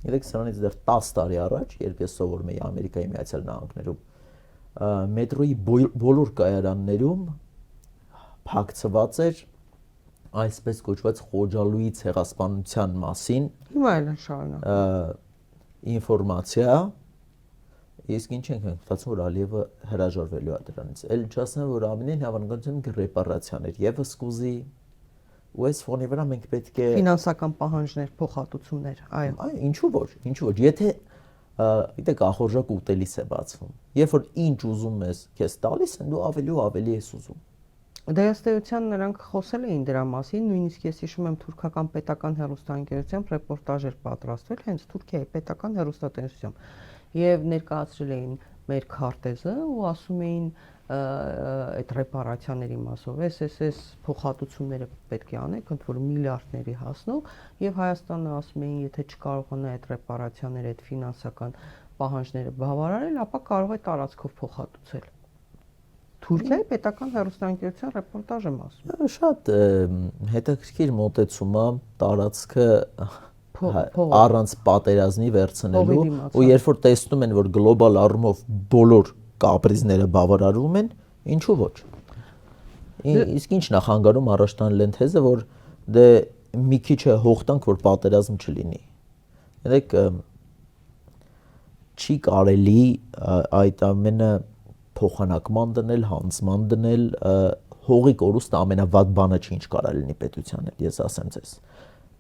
Գիտեք, սրանից դեռ 10 տարի առաջ, երբ ես սովորում էի Ամերիկայի Միացյալ Նահանգներում, մետրոյի բոլոր կայարաններում փակցված էր այսպես կոչված Խոջալուի ցեղասպանության մասին հիմա էլ շարունակ ինֆորմացիա, իսկ ինչ ենք մտածում, որ Ալիևը հրաժարվելու է դրանից։ Էլ չասեմ, որ ամենայն հավանականությամբ ռեպարացիաներ եւս կուզի, ու այս ֆոնի վրա մենք պետք է ֆինանսական պահանջներ, փոխհատուցումներ, այո։ Ինչու ոչ, եթե գիտեք ախորժակ ուտելիս է բացվում, երբ որ ինչ ուզում ես, քեզ տալիս են, դու ավելի ու ավելի ես ուզում։ Դե ըստ էության նրանք խոսել էին դրա մասին, նույնիսկ ես հիշում եմ թուրքական պետական հեռուստաընկերությամբ ռեպորտաժ էր պատրաստվել հենց Թուրքիայի պետական հեռուստատեսությամբ եւ ներկայացրել էին մեր քարտեզը ու ասում էին այդ ռեպարացիաների մասով էս փոխհատուցումները պետք է անեք, ընդ որում միլիարդների հասնող, եւ Հայաստանը ասում էին, եթե չկարողանա այդ ռեպարացիաները, այդ ֆինանսական պահանջները բավարարել, ապա կարող է տարածքով փոխհատուցել։ Թուրքիայի պետական հեռուստաընկերության ռեպորտաժ եմ ասում։ Շատ հետաքրքիր մոտեցում է տարածքը առանց պատերազմի վերցնելու, ու երբ որ տեսնում են, որ գլոբալ առումով բոլոր կապրիզները բավարարվում են, ինչու ոչ։ Իսկ ինչ նախանգարում առաջ տանել են թեզը, որ դե մի քիչ է հող տանք, որ պատերազմ չլինի։ Գիտեք, չի կարելի այդ ամենը փոխանակման դնել, հանձնման դնել հողի կորուստը ամենավատ բանը չի, ինչ կարա լինի պետության հետ, ես ասեմ ձեզ։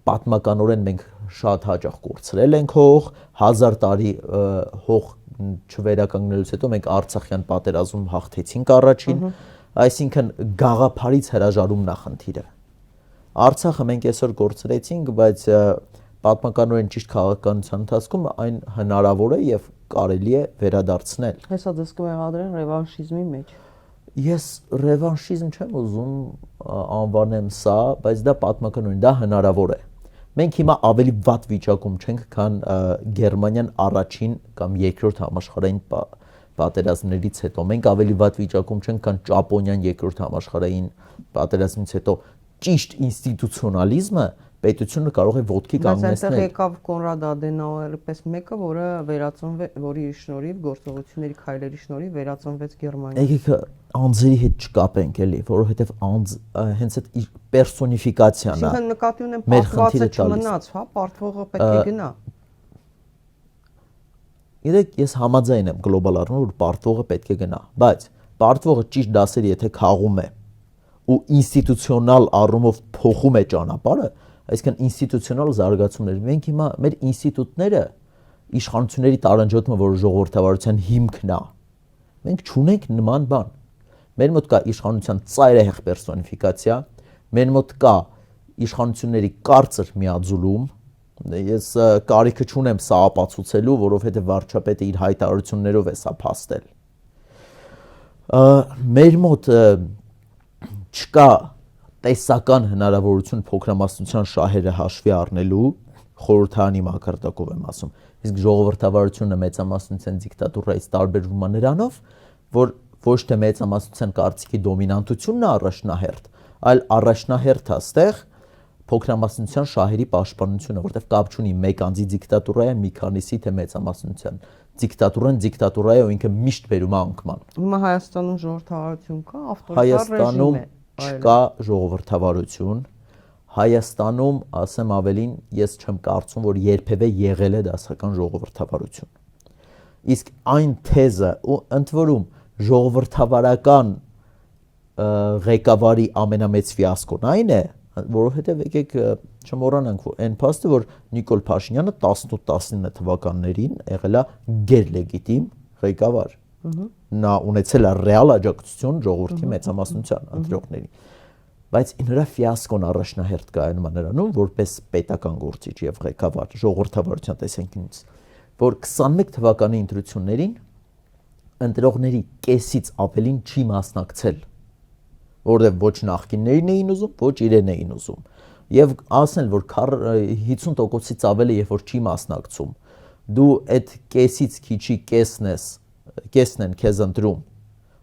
Պատմականորեն մենք շատ հաճախ կորցրել ենք հող, 1000 տարի հող չվերականգնելուց հետո մենք Արցախյան պատերազմում հաղթեցինք առաջին, այսինքն գաղափարից հրաժարումն է խնդիրը։ Արցախը մենք այսօր կորցրեցինք, բայց պատմականորեն ճիշտ քաղաքականության ընթացքում այն հնարավոր է եւ կարելի է վերադարձնել։ Հեսա դες կմեղադրեն ռևանշիզմի մեջ։ Ես ռևանշիզմ չեմ ուզում անվանեմ սա, բայց դա պատմականորեն դա հնարավոր է։ Մենք հիմա ավելի վատ վիճակում չենք, քան Գերմանիան առաջին կամ երկրորդ համաշխարհային պատերազմներից հետո։ Մենք ավելի վատ վիճակում չենք, քան Ճապոնիան երկրորդ համաշխարհային պատերազմից հետո։ Ճիշտ ինստիտուցիոնալիզմը պետությունը կարող է ոտքի կանգնեցնել։ Բայց այնտեղ եկավ Կոնրադ Ադենաուերը պես մեկը, որը վերածնվեց, որի շնորհիվ գործողությունների քայլերի շնորհիվ վերածնվեց Գերմանիա։ Եկեք անձերի հետ չկապենք էլի, որովհետև հենց այդ պերսոնիֆիկացիան է։ Այսինքն նկատի ունեմ պատվացը չմնաց, հա, պարտվողը պետք է գնա։ Իրեք ես համաձայն եմ գլոբալ առումով, որ պարտվողը պետք է գնա, բայց պարտվողը ճիշտ դասերի եթե խաղում է ու ինստիտուցիոնալ առումով փոխում է ճանապարհը, այսինքն ինստիտուցիոնալ զարգացումներ։ Մենք հիմա մեր ինստիտուտները իշխանությունների տարանջատումը, որ ժողովրդավարության հիմքն է, մենք չունենք նման բան։ Մեր մոտ կա իշխանության ծայրահեղ պերսոնիֆիկացիա, մեր մոտ կա իշխանությունների կարծր միաձուլում։ Ես կարիքը չունեմ սա ապացուցելու, որովհետև վարչապետը իր հայտարարություններով է սա փաստել։ Մեր մոտ չկա տեսական հնարավորություն փոքրամասնության շահերը հաշվի առնելու, խորհրդարանի մակարդակով եմ ասում։ Իսկ ժողովրդավարությունը մեծամասնության դիկտատուրայից տարբերվում է նրանով, որ ոչ թե մեծամասնության կարծիքի դոմինանտությունն է առաջնահերթ, այլ առաջնահերթ է ստեղ փոքրամասնության շահերի պաշտպանությունը, որտեղ կապ չունի մեկ անձի դիկտատուրա է, մի քանիսի թե մեծամասնության դիկտատուրան դիկտատուրա է ու ինքը միշտ բերում է անկման։ Հիմա Հայաստանում ժողովրդավարություն կա, ավտորիտար ռեժիմ է։ Չկա ժողովրդավարություն։ Հայաստանում, ասեմ ավելին, ես չեմ կարծում, որ երբևէ եղել է դասական ժողովրդավարություն։ Իսկ այն թեզը ու ընդ որում ժողովրդավարական ղեկավարի ամենամեծ ֆիասկոն այն է, որովհետև եկեք չմոռանանք այն փաստը, որ Նիկոլ Փաշինյանը 18-19 թվականներին եղել է գերլեգիտիմ ղեկավար։ Նա ունեցել է ռեալ աջակցություն ժողովրդի մեծամասնության ընտրողների։ Բայց նրա ֆիասկոն առաջնահերթ կայանում է նրանում, որպես պետական գործիչ եւ ղեկավար ժողովրդավարության տեսանկյունից, որ 21 թվականի ընտրություններին ընտրողների կեսից ավելին չի մասնակցել, որտեղ ոչ նախկիններին էին ուզում, ոչ իրեն էին ուզում։ Եվ ասել, որ 50%-ից ավելը երբ որ չի մասնակցում, դու այդ կեսից քիչի կեսն են քեզ ընտրում,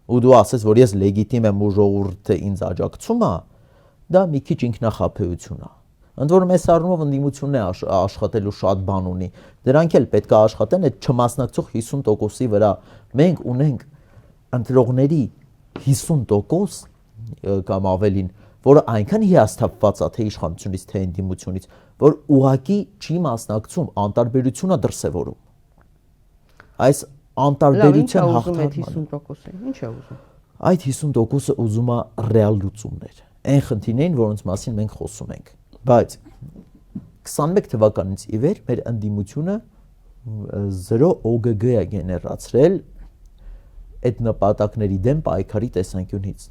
ու դու ասես, որ ես լեգիտիմ եմ ու ժողովուրդը ինձ աջակցում է, դա մի քիչ ինքնախաբեություն է։ Ընդ որում այս առումով ընդդիմությունն է աշխատելու շատ բան ունի։ Դրանք էլ պետք է աշխատեն այդ չմասնակցող 50%-ի վրա։ Մենք ունենք ընտրողների 50% կամ ավելին, որը այնքան հիասթափված է թե իշխանությունից, թե ընդդիմությունից, որ ուղղակի չի մասնակցում, անտարբերությունը դրսևորում։ Այս անտարբերության հաղթանակը։ Ինչ է ուզում։ Այդ 50%-ը ուզում է ռեալ լուծումներ։ Այն խնդիրներին, որոնց մասին մենք խոսում ենք։ Բայց 21 թվականից ի վեր մեր ընդդիմությունը 0 OGG է գեներացրել այդ նպատակների դեմ պայքարի տեսանկյունից։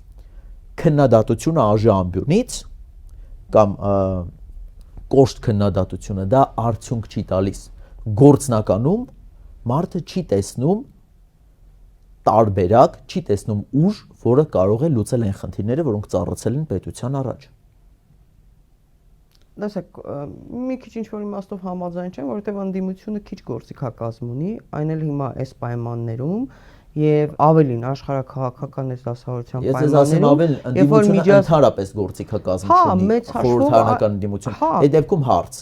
Քննադատությունը ԱԺ ամբյոնից կամ կոշտ քննադատությունը դա արդյունք չի տալիս։ Գործնականում մարդը չի տեսնում տարբերակ, չի տեսնում ուժ, որը կարող է լուծել այն խնդիրները, որոնք ծառացել են պետության առաջ։ Դասեք, մի քիչ ինչ-որ իմաստով համաձայն չեմ, որովհետև ընդդիմությունը քիչ գործիքակազմ ունի, այն էլ հիմա այս պայմաններում եւ ավելին աշխարհակաղակական այս դասավորության պայմաններում։ Ես ասեմ ավելին, ընդդիմությունը ընդհանրապես գործիքակազմ չունի, խորհրդարանական ընդդիմություն։ Այդ դեպքում հարց,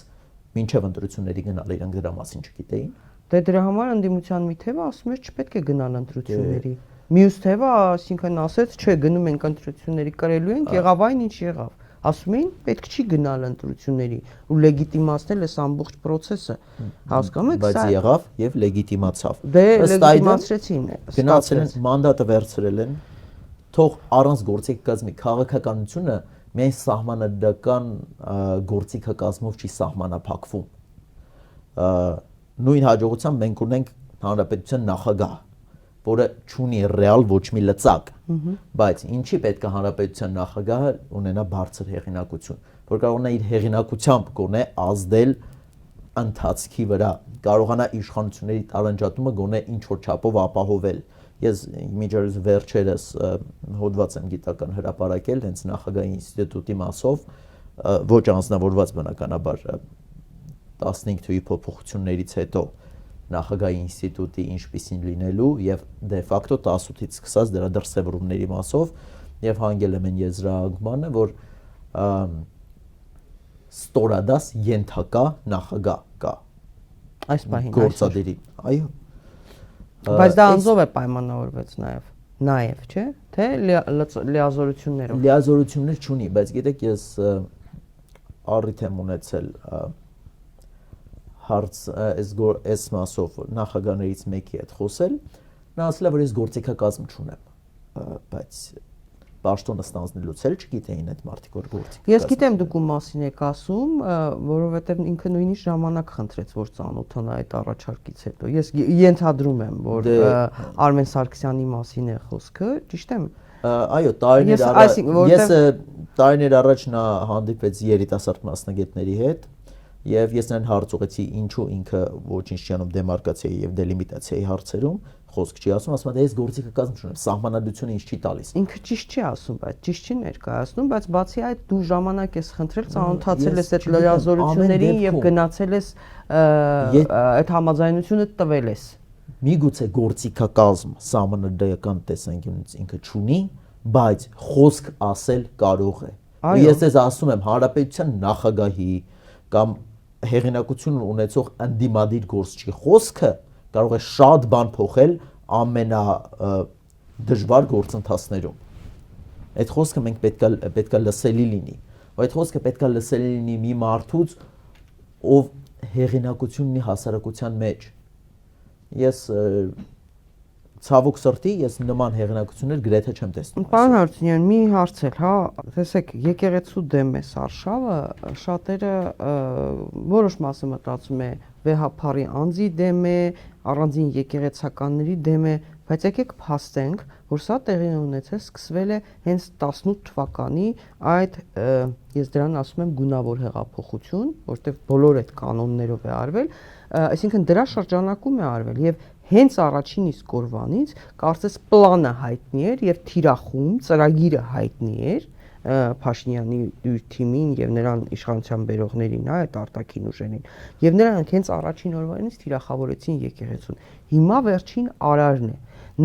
մինչև ընտրությունների գնալ իրանք դրա մասին չգիտեին։ Դե դրա համար ընդդիմության մի թևը ասում է չպետք է գնալ ընտրությունների։ Մյուս թևը, այսինքն ասեց, չէ, գնում ենք ընտրությունների կրելու ենք, եղավ այն ինչ եղավ։ Ասում էին, պետք չի գնալ ընտրությունների ու լեգիտիմացնել այս ամբողջ process-ը։ Հասկանում եք, բայց եղավ եւ լեգիտիմացավ։ Դե լեգիտիմացրեցին։ Գնացել են, մանդատը վերցրել են, թող առանց գործիքակազմի քաղաքականությունը միայն սահմանադրական գործիքակազմով չի սահմանափակվում։ Նույն հաջողությամբ մենք ունենք հանրապետության նախագահ, որը չունի ռեալ ոչ մի լծակ, բայց ինչի պետք է հանրապետության նախագահը ունենա բարձր հեղինակություն, որ կարողանա իր հեղինակությամբ գոնե ազդել ընթացքի վրա, կարողանա իշխանությունների տարանջատումը գոնե ինչ-որ չափով ապահովել։ Ես միջազգային վերջերս հոդված եմ գիտական հրապարակել հենց նախագահի ինստիտուտի մասով, ոչ անձնավորված բնականաբար 15 թվականի փոփոխություններից հետո նախագահի ինստիտուտի ինչպիսին լինելու եւ դե ֆակտո 18-ից սկսած դրա դրսևորումների մասով եւ հանգել եմ այն եզրահանգմանը, որ ստորադաս ենթակա նախագահ կա այս պահին գործադիրի, այո, բայց դա անձով է պայմանավորված նաեւ, չէ՞, թե լիազորություններով։ Լիազորություններ չունի, բայց գիտեք, ես առիթ եմ ունեցել հարց այս մասով նախագահներից մեկի հետ խոսել, նա ասել է, որ ես գործիքակազմ չունեմ, բայց պաշտոնը ստանձնելուց էլ չգիտեին այդ մարդիկ, որ գործիք։ Ես գիտեմ դուք ում մասին եք ասում, որովհետև ինքը նույնիսկ ժամանակ խնդրեց, որ ծանոթանա այդ առաջարկից հետո։ Ես ենթադրում եմ, որ Արմեն Սարգսյանի մասին է խոսքը, ճիշտ եմ։ Այո, ես տարիներ առաջ նա հանդիպեց երիտասարդ մասնագետների հետ եւ ես նրան հարց ուղեցի ինչու ինքը ոչինչ չի անում դեմարկացիայի եւ դելիմիտացիայի հարցերում, խոսք չի ասում, ասում է ես գործիքակազմ չունեմ, սահմանադրությունը ինձ չի տալիս։ Ինքը ճիշտ չի ասում, բայց ճիշտ չի ներկայացնում, բայց բացի այդ դու ժամանակ ես խնդրել, ծանոթացել ես այդ լիազորություններին եւ գնացել ես այդ համաձայնությունը տվել ես։ Միգուցե գործիքակազմ սահմանադրական տեսանկյունից ինքը չունի, բայց խոսք ասել կարող է։ Ես ձեզ ասում եմ, հանրապետության նախագահի կամ հեղինակություն ունեցող ընդդիմադիր գործչի խոսքը կարող է շատ բան փոխել ամենա դժվար գործընթացներում։ Այդ խոսքը մենք պետքա լսելի լինի, ու այդ խոսքը պետքա լսելի լինի մի մարդուց, ով հեղինակություն ունի հասարակության մեջ։ Ես ցավոք սրտի ես նման հեղինակություններ գրեթե չեմ տեսնում։ Պարոն Հարությունյան, մի հարց էլ, հա, տեսեք, եկեղեցու դեմ է Սարշավը, շատերը որոշ մասը մտածում է վեհապարի անձի դեմ է, առանձին եկեղեցականների դեմ է, բայց եկեք փաստենք, որ սա տեղի ունեցել սկսվել է հենց 18 թվականի այդ ես դրան ասում եմ գունավոր հեղափոխություն, որտեղ բոլոր այդ կանոններով է արվել, այսինքն դրա շրջանակում է արվել եւ հենց առաջին իսկ օրվանից կարծես պլանը հայտնի էր եւ թիրախում ծրագիրը հայտնի էր Փաշինյանի թիմին եւ նրան իշխանության բերողներին, այդ արտաքին ուժերին, եւ նրանք հենց առաջին օրվանից թիրախավորեցին եկեղեցուն։ Հիմա վերջին արարն է։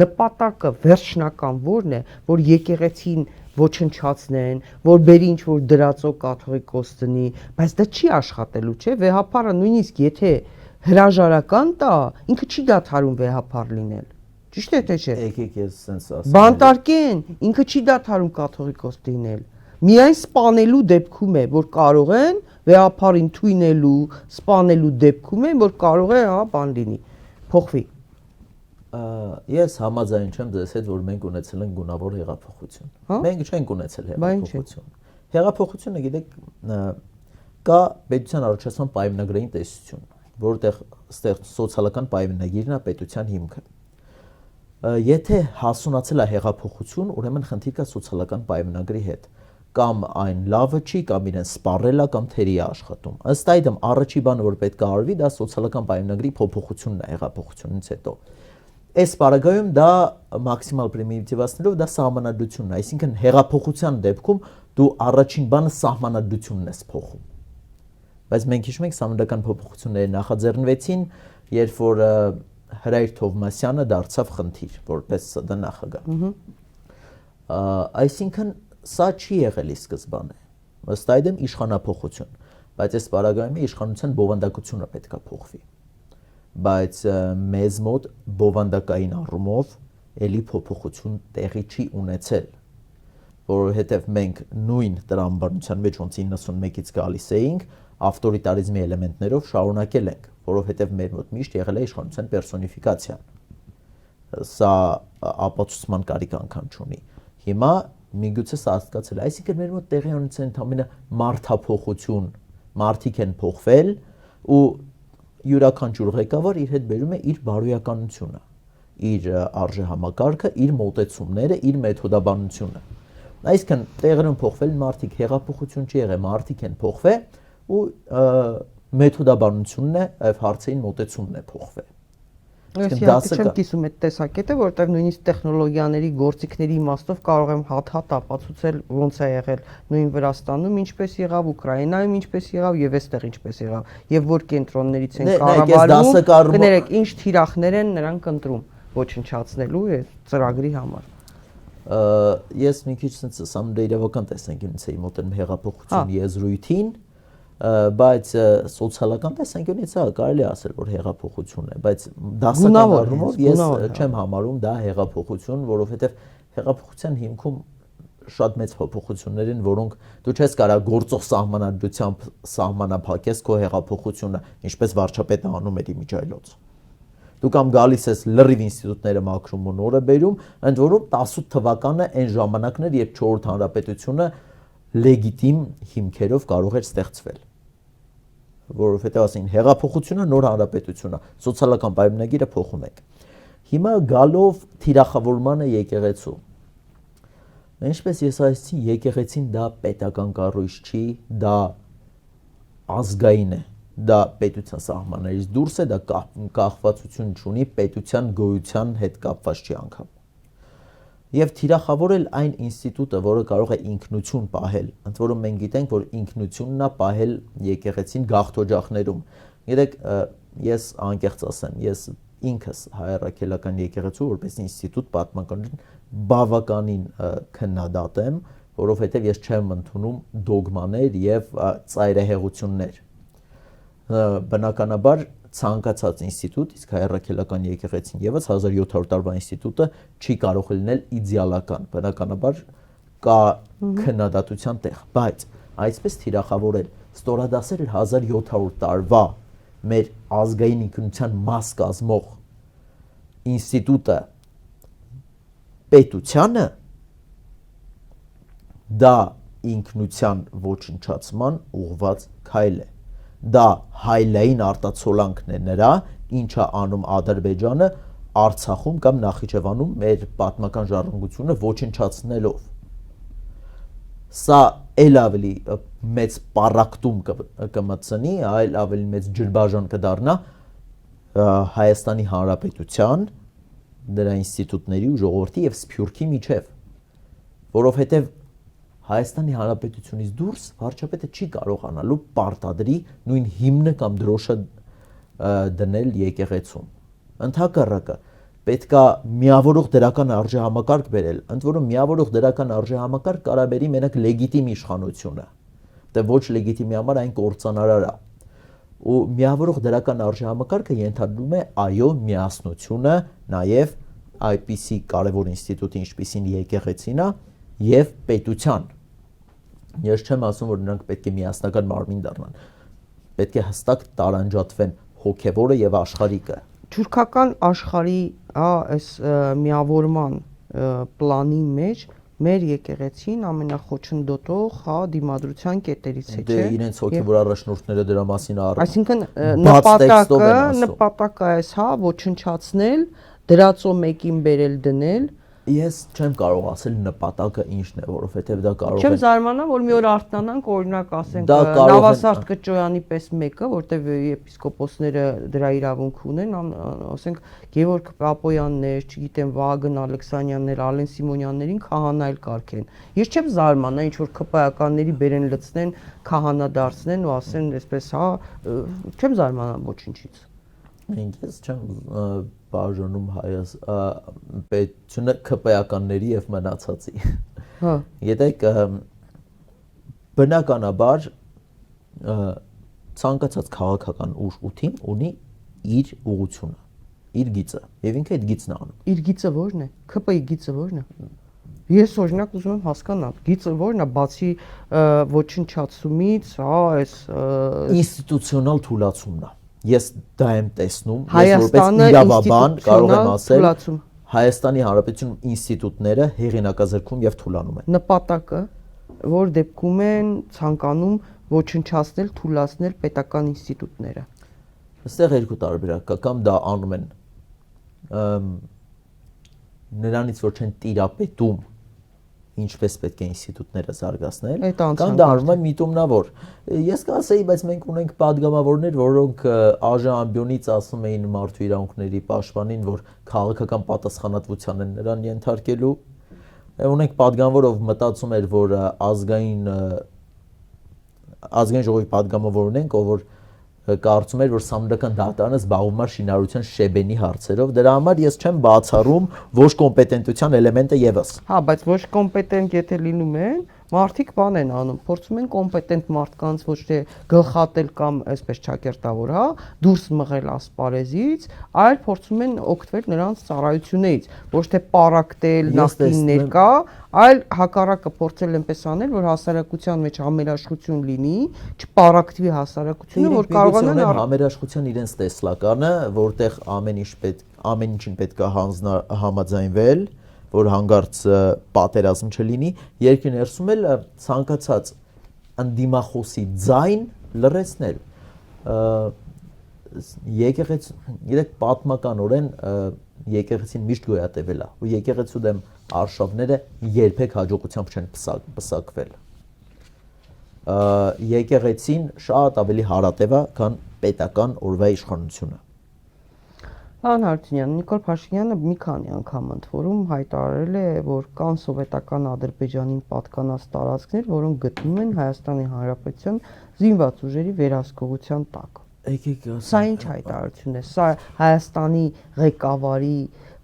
Նպատակը վերջնական որն է, որ եկեղեցին ոչնչացնեն, որ բերի ինչ որ դրածո կաթողիկոս դնի, բայց դա չի աշխատելու, չէ՞։ Վեհապարը նույնիսկ եթե հրաժարական տա, ինքը չի դադարում վեհապար լինել։ Ճիշտ է թե չէ։ Եկեք ես sense ասեմ։ Բանտարկեն, ինքը չի դադարում կաթողիկոս լինել։ Միայն սպանելու դեպքում է, որ կարող են վեհապարին թույնելու, սպանելու դեպքում է, որ կարող է, հա, բան լինի, փոխվի։ Ես համաձայն չեմ ձեզ հետ, որ մենք ունեցել ենք գունավոր հեղափոխություն։ Մենք չենք ունեցել հեղափոխություն։ Հեղափոխությունը, գիտեք, կա պետության առաջացման պայմանագրային տեսություն, որտեղ սոցիալական պայմանագիրն է պետության հիմքը։ Եթե հասունացել է հեղափոխություն, ուրեմն խնդիր կա սոցիալական պայմանագրի հետ, կամ այն լավը չի, կամ իրեն սպառել է, կամ թերի է աշխատում։ Ըստ այդմ առաջի բանը, որ պետք է արվի, դա սոցիալական պայմանագրի փոփոխությունն է հեղափոխությունից հետո։ Այս պարագայում դա մաքսիմալ պրիմիտիվացնելով դա սահմանադրությունն է, այսինքն հեղափոխության դեպքում դու առաջին բանը սահմանադրությունն ես փոխում։ Բայց մենք հիշում ենք սահմանադրական փոփոխությունները նախաձեռնվեցին, երբ որ Հրայր Թովմասյանը դարձավ խնդիր որպես ՍԴ նախագահ։ Այսինքն սա չի եղել ի սկզբանե։ Ըստ այդմ իշխանափոխություն, բայց այս պարագայում իշխանության բովանդակությունը պետք է փոխվի։ Բայց մեզ մոտ բովանդակային առումով էլի փոփոխություն տեղի չի ունեցել, որովհետև մենք նույն տրամաբանության մեջ ոնց 91-ից գալիս էինք, ավտորիտարիզմի էլեմենտներով շարունակել ենք, որովհետև մեր մոտ միշտ եղել է իշխանության պերսոնիֆիկացիան։ Սա ապացուցման կարիք անգամ չունի։ Հիմա միգուցե սա հասկացել, այսինքն մեր մոտ տեղի ունեցել ընդամենը մարդափոխություն, մարդիկ են փոխվել ու յուրաքանչյուր ղեկավար իր հետ բերում է իր բարոյականությունը, իր արժեհամակարգը, իր մոտեցումները, իր մեթոդաբանությունը։ Այսինքն տեղերում փոխվել մարդիկ, հեղափոխություն չի եղել, մարդիկ են փոխվել ու մեթոդաբանությունն է այլ հարցերին մոտեցումն է փոխվել։ Ես իհարկե չեմ կիսում այդ տեսակետը, որովհետև նույնիսկ տեխնոլոգիաների գործիքների իմաստով կարող եմ հատ-հատ ապացուցել ոնց է եղել նույն Վրաստանում ինչպես եղավ, Ուկրաինայում ինչպես եղավ եւ այստեղ ինչպես եղավ, եւ որ կենտրոններից են կառավարում, կներեք, ինչ թիրախներ են նրանք ընտրում ոչնչացնելու է ծրագրի համար։ Ես մի քիչ սա իրավական տեսանկյունից էի մոտենում հեղափոխություն եզրույթին, բայց սոցիալական տեսանկյունից կարելի ասել, որ հեղափոխություն է, բայց դասական առումով ես չեմ համարում դա հեղափոխություն, որովհետև հեղափոխության հիմքում շատ մեծ փոփոխություններ են, որոնք դու չես կարող գործող սահմանադրությամբ սահմանափակես քո հեղափոխությունը, ինչպես վարչապետը անում էր իմիջայլոց։ Դու կամ գալիս ես լրիվ ինստիտուտները մաքրում ու նորը բերում, ընդ որում 18 թվականը այն ժամանակն էր, երբ 4-րդ հանրապետությունը լեգիտիմ հիմքերով կարող էր ստեղծվել։ Որովհետև ասին հեղափոխությունը նոր հանրապետություն է, սոցիալական պայմանագիրը փոխում ենք։ Հիմա գալով թիրախավորմանը եկեղեցու։ Ինչպես ես ասացի, եկեղեցին դա պետական կառույց չի, դա ազգային է, դա պետության սահմաններից դուրս է, դա կախվածություն չունի պետության գոյության հետ կապված չի անգամ։ Եվ թիրախավորել այն ինստիտուտը, որը կարող է ինքնություն պահել, ընդ որում մենք գիտենք, որ ինքնությունն է պահել եկեղեցին գաղթօջախներում։ Գիտեք, ես անկեղծ ասեմ, ես ինքս հայ առաքելական եկեղեցու որպես ինստիտուտ պատմականորեն բավականին քննադատ եմ, որովհետև ես չեմ ընդունում դոգմաներ եւ ծայրահեղություններ։ Բնականաբար ցանկացած ինստիտուտ, իսկ հայ առաքելական եկեղեցին եւս 1700 տարվա ինստիտուտը չի կարող լինել իդեալական, բնականաբար կա քննադատության տեղ, բայց այսպես թիրախավորել ստորադասել 1700 տարվա մեր ազգային ինքնության մաս կազմող ինստիտուտը պետությանը դա ինքնության ոչնչացման ուղղված քայլ է։ Դա հայլային արտացոլանքն է նրա, ինչա անում Ադրբեջանը Արցախում կամ Նախիջևանում մեր պատմական ժառանգությունը ոչնչացնելով։ Սա էլ ավելի մեծ պարակտում կմտցնի, այլ ավելի մեծ ջրբաժան կդառնա Հայաստանի Հանրապետության, դրա ինստիտուտների ու ժողովրդի եւ Սփյուռքի միջև, որովհետեւ Հայաստանի Հանրապետությունից դուրս վարչապետը չի կարողանալու պարտադրի նույն հիմնը կամ դրոշը դնել եկեղեցում։ Ընդհակառակը պետքա միավորող դրական արժեհամակարգ բերել, ընդ որում միավորող դրական արժեհամակարգ կարաբերի մենակ լեգիտիմ իշխանությունը, դե ոչ լեգիտիմի համար այն կործանարար է։ Ու միավորող դրական արժեհամակարգը ենթադրում է այո միասնությունը, նաև այդպիսի կարևոր ինստիտուտի, ինչպիսին եկեղեցին է, եւ պետության։ Ես չեմ ասում, որ նրանք պետք է միասնական մարմին դառնան։ Պետք է հստակ տարանջատվեն հոգևորը եւ աշխարհիկը։ Թուրքական աշխարհի այս միավորման պլանի մեջ մեր եկեղեցին ամենախոչընդոտող դիմադրության կետերից է, չէ՞։ Դե իրենց հոգևոր առաջնորդները դրա մասին Այսինքն նպատակը այս ոչնչացնել, դրածո մեկին բերել դնել։ Ես չեմ կարող ասել նպատակը ինչն է, որովհետև դա կարող է։ Չեմ զարմանա, որ մի օր արթնանանք, օրինակ ասենք Նավասարդ Կճոյանի պես մեկը, որտեղ եպիսկոպոսները դրա իրավունք ունեն, ասենք Գևորգ Պապոյաններ, չգիտեմ, Վահագն Ալեքսանյաններ, Ալեն Սիմոնյաններին քահանայել կարգեն։ Ես չեմ զարմանա, ինչ որ ԿՊԱ-ականների բերեն լցնեն, քահանա դարձնեն ու ասեն, այսպես, չեմ զարմանա ոչինչից։ Ես չեմ բաժանում պետությունը ԿՊԱ-ականների եւ մնացածի։ Հա։ Գիտեք, բնականաբար ցանկացած քաղաքական ուժ ու թիմ ունի իր ուղղությունը, իր գիծը, եւ ինքը այդ գիծն է անում։ Իր գիծը ո՞րն է։ ԿՊ-ի գիծը ո՞րն է։ Ես օրինակ ուզում եմ հասկանալ, գիծը ո՞րն է, բացի ոչնչացումից, այս ինստիտուցիոնալ թուլացումն է։ Ես դա եմ տեսնում, ես որպես իրավաբան կարող եմ ասել Հայաստանի Հանրապետություն ինստիտուտները հեղինակազրկում եւ թուլանում են։ Նպատակը, որ դեպքում են ցանկանում ոչնչացնել, թուլացնել պետական ինստիտուտները։ Այստեղ երկու տարբերակ կա, կամ դա անում են նրանից որ չեն տիրապետում ինչպես պետք է ինստիտուտները զարգացնել, կամ դա արվում է միտումնավոր։ Ես կասեի, բայց մենք ունենք падգամավորներ, որոնք ԱԺ ամբիոնից ասում էին մարդու իրավունքների պաշտպանին, որ քաղաքական պատասխանատվության են նրան ենթարկելու։ Ունենք падգամավոր, ով մտածում էր, որ ազգային ժողովի падգամավոր ունենք, ով որ կարծում էր, որ Սահմանադրական դատարանը զբաղվում է շինարարության շեբենի հարցերով, դրա համար ես չեմ բացառում ոչ կոմպետենտության էլեմենտը եւս։ Հա, բայց ոչ կոմպետենտ եթե լինում են, մարդիկ բան են անում, փորձում են կոմպետենտ մարդկանց ոչ թե գլխատել կամ այսպես ճակերտավոր, հա, դուրս մղել ասպարեզից, այլ փորձում են օգտվել նրանց ծառայություններից, ոչ թե պարակտել, նախքին ներկա, այլ հակառակը փորձել այնպես անել, որ հասարակության մեջ համերաշխություն լինի, չպարակտվի հասարակությունը, որ կարողանան համերաշխության իրենց տեսլականը, որտեղ ամեն ինչին պետք է համաձայնվել, որ հանգարց պատերազմ չլինի, երկրի ներսում էլ ցանկացած ընդդիմախոսի ձայն լրացնել։ Երեք պատմականորեն եկեղեցին միշտ գոյատևել է, ու եկեղեցու դեմ արշավները երբեք հաջողությամբ չեն պսակվել։ Եկեղեցին շատ ավելի հարատև է, քան պետական օրվա իշխանությունը։ Պարոն Հարությունյան, Նիկոլ Փաշինյանը մի քանի անգամ ընդորում հայտարարել է, որ կան սովետական Ադրբեջանին պատկանած տարածքներ, որոնք գտնվում են Հայաստանի Հանրապետության զինված ուժերի վերահսկողության տակ։ Սա ինչ հայտարարություն է։ Սա Հայաստանի ղեկավարի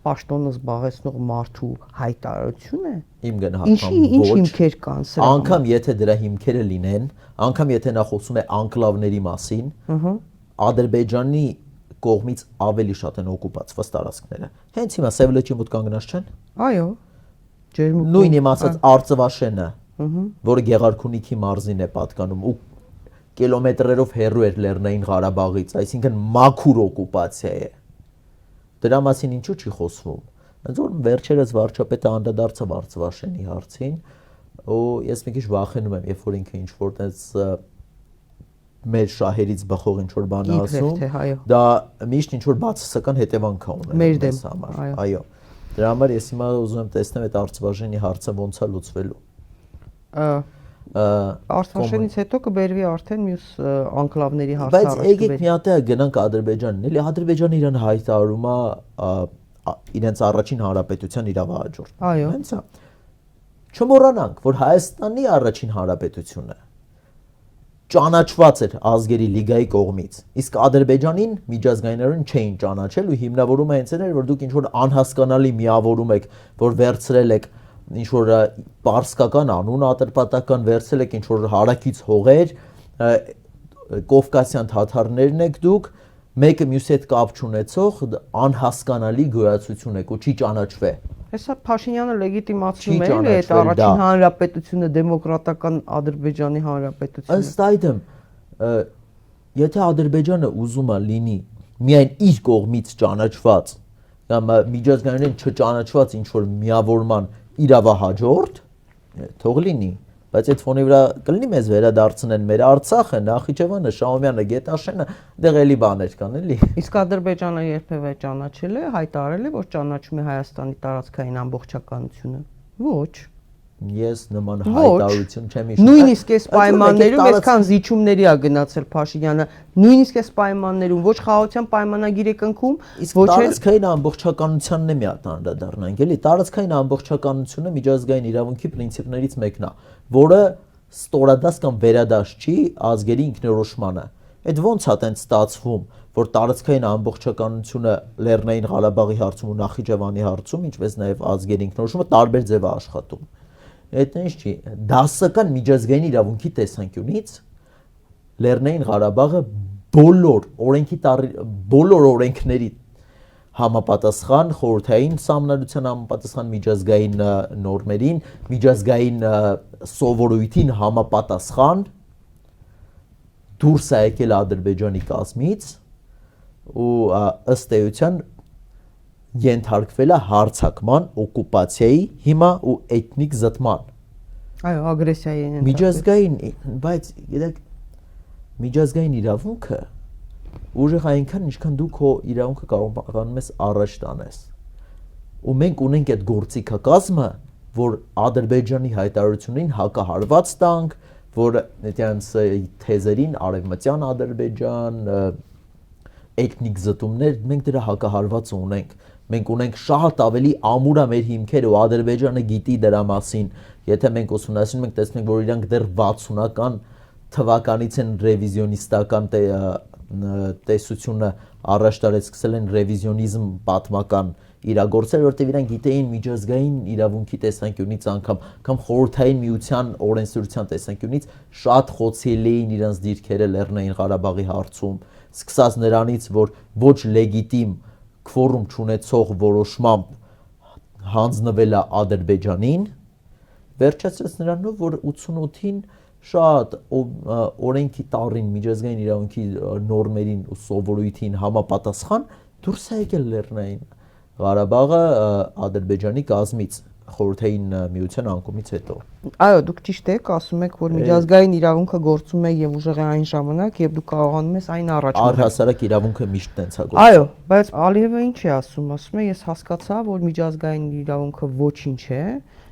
պաշտոնը զբաղեցնող մարդու հայտարարություն է։ Իմ գնահատմամբ ինչ հիմքեր կան սրա։ Անկամ եթե դրա հիմքերը լինեն, անկամ եթե նա խոսում է անկլավների մասին, Ադրբեջանի կողմից ավելի շատ են օկուպացված տարածքները։ Հենց հիմա Սևլեչի մոտ կանգնած չեն։ Այո։ Նույն իմացած Արծվաշենը, որը Գեղարքունիքի մարզին է պատկանում ու կիլոմետրերով հեռու էր Լեռնային Ղարաբաղից, այսինքն մաքուր օկուպացիա է։ Դրա մասին ինչու չի խոսվում։ Ոնց որ վերջերս վարչապետը անդրադարձավ Արծվաշենի հարցին, ու ես մի քիչ վախենում եմ, երբ որ ինքը ինչ որ տես մեր շահերից բխող ինչ որ բան ասում, դա միշտ ինչ որ բացասական հետևանք է ունենում մեզ համար։ Այո։ Դրա համար ես հիմա ուզում եմ տեսնել այդ Արծվաշենի հարցը ոնց է լուծվելու։ Արցախից հետո կբերվի արդեն մյուս անկլավների հարցը առաջ։ Բայց եկեք մի հատ գնանք Ադրբեջանին, էլի Ադրբեջանը իրան հայտարարում է իրենց առաջին հանրապետության իրավահաջորդ։ Այո։ Հենց է։ Չմոռանանք, որ Հայաստանի առաջին հանրապետությունը ճանաչված էր ազգերի լիգայի կողմից, իսկ Ադրբեջանին միջազգայինորեն չէին ճանաչել ու հիմնավորումը հենց էր, որ դուք ինչ որ անհասկանալի միավորում եք, որ վերցրել եք ինչ որ պարսկական անուն ատրպատական վերցրել եք ինչ որ հարակից հողեր, կովկասյան թաթարներն եք դուք, մեկը մյուսի հետ կապ չունեցող անհասկանալի գոյացություն եք ու չի ճանաչվե։ Հեսա Փաշինյանը լեգիտիմացնում է այդ առաջին հանրապետությունը դեմոկրատական Ադրբեջանի հանրապետությունը։ Ըստ այդմ, եթե Ադրբեջանը ուզում է լինի միայն իր կողմից ճանաչված կամ միջազգայինորեն չճանաչված ինչ որ միավորման իրավահաջորդ, թող լինի, բայց այդ ֆոնի վրա կլինի մեզ վերադարձնեն մեր Արցախը, Նախիջևանը, Շահումյանը, Գետաշենը, դեղ էլի բաներ կան, էլի։ Իսկ Ադրբեջանը երբևէ ճանաչել է, հայտարարել է, որ ճանաչում է Հայաստանի տարածքային ամբողջականությունը։ Ոչ։ Ես նման հայտարարություն չեմ հիշում։ Նույնիսկ այս պայմաններում այսքան զիջումների է գնացել Փաշինյանը, նույնիսկ այս պայմաններում ոչ խաղաղության պայմանագիր է կնքում, ոչ էլ տարածքային ամբողջականությանն է մի հատ անդրադառնանք, էլի տարածքային ամբողջականությունը միջազգային իրավունքի պրինցիպներից մեկն է, որը ստորադաս կամ վերադաս չի ազգերի ինքնորոշմանը։ Այդ ոնց է տենց ստացվում, որ տարածքային ամբողջականությունը Լեռնային Ղարաբաղի հարցում ու Նախիջևանի հարցում, ինչպես նաև ազգերի ինքնորոշումը տարբեր ձև է աշխատում։ Այդ ինչ չի, դասական միջազգային իրավունքի տեսանկյունից Լեռնային Ղարաբաղը բոլոր օրենքների համապատասխան խորհրդային սահմանադրության համապատասխան միջազգային նորմերին, միջազգային սովորույթին համապատասխան դուրս է եկել Ադրբեջանի կազմից ու ըստ էության ենթարկվել է հարձակման, օկուպացիայի հիմա ու էթնիկ զտման։ Այո, ագրեսիայի են։ Միջազգային, բայց գիտեք, միջազգային իրավունքը ուժեղ այնքան, ինչքան դու քո իրավունքը կարողանում ես առաջ տանես։ Ու մենք ունենք այդ գործիքակազմը, որ Ադրբեջանի հայտարարություններին հակահարված տանք, որ այդյանց թեզերին արևմտյան Ադրբեջան, էթնիկ զտումներ, մենք դրա հակահարված ունենք։ Մենք ունենք շատ ավելի ամուր մեր հիմքերը ու Ադրբեջանը գիտի դրա մասին։ Եթե մենք ուսումնասիրում ենք, տեսնենք, որ իրանք դեռ 60-ական թվականից են ռևիզիոնիստական տեսությունը առաջ տարեց, սկսել են ռևիզիոնիզմ պատմական իրագործել, որտեղ իրանք գիտեին միջազգային իրավունքի տեսանկյունից անգամ խորհրդային միության օրենսդրության տեսանկյունից շատ խոցելի էին իրանց դիրքերը Լեռնային Ղարաբաղի հարցում, սկսած նրանից, որ ոչ լեգիտիմ քվորում չունեցող որոշմամբ հանձնվել է Ադրբեջանին, վերջացրած նրանով, որ 88-ին շատ օրենքի տառին, միջազգային իրավունքի նորմերին ու սովորույթին համապատասխան դուրս է եկել Լեռնային Ղարաբաղը Ադրբեջանի կազմից խորհրդային միության անկումից հետո։ Այո, դուք ճիշտ եք, ասում եք, որ միջազգային իրավունքը գործում է եւ ուժեղ է այն ժամանակ, երբ դու կարողանում ես այն առաջ մղել։ Առհասարակ իրավունքը միշտ տենց է գործում։ Այո, բայց Ալիևը ինչ է ասում, ասում է, ես հասկացա, որ միջազգային իրավունքը ոչինչ է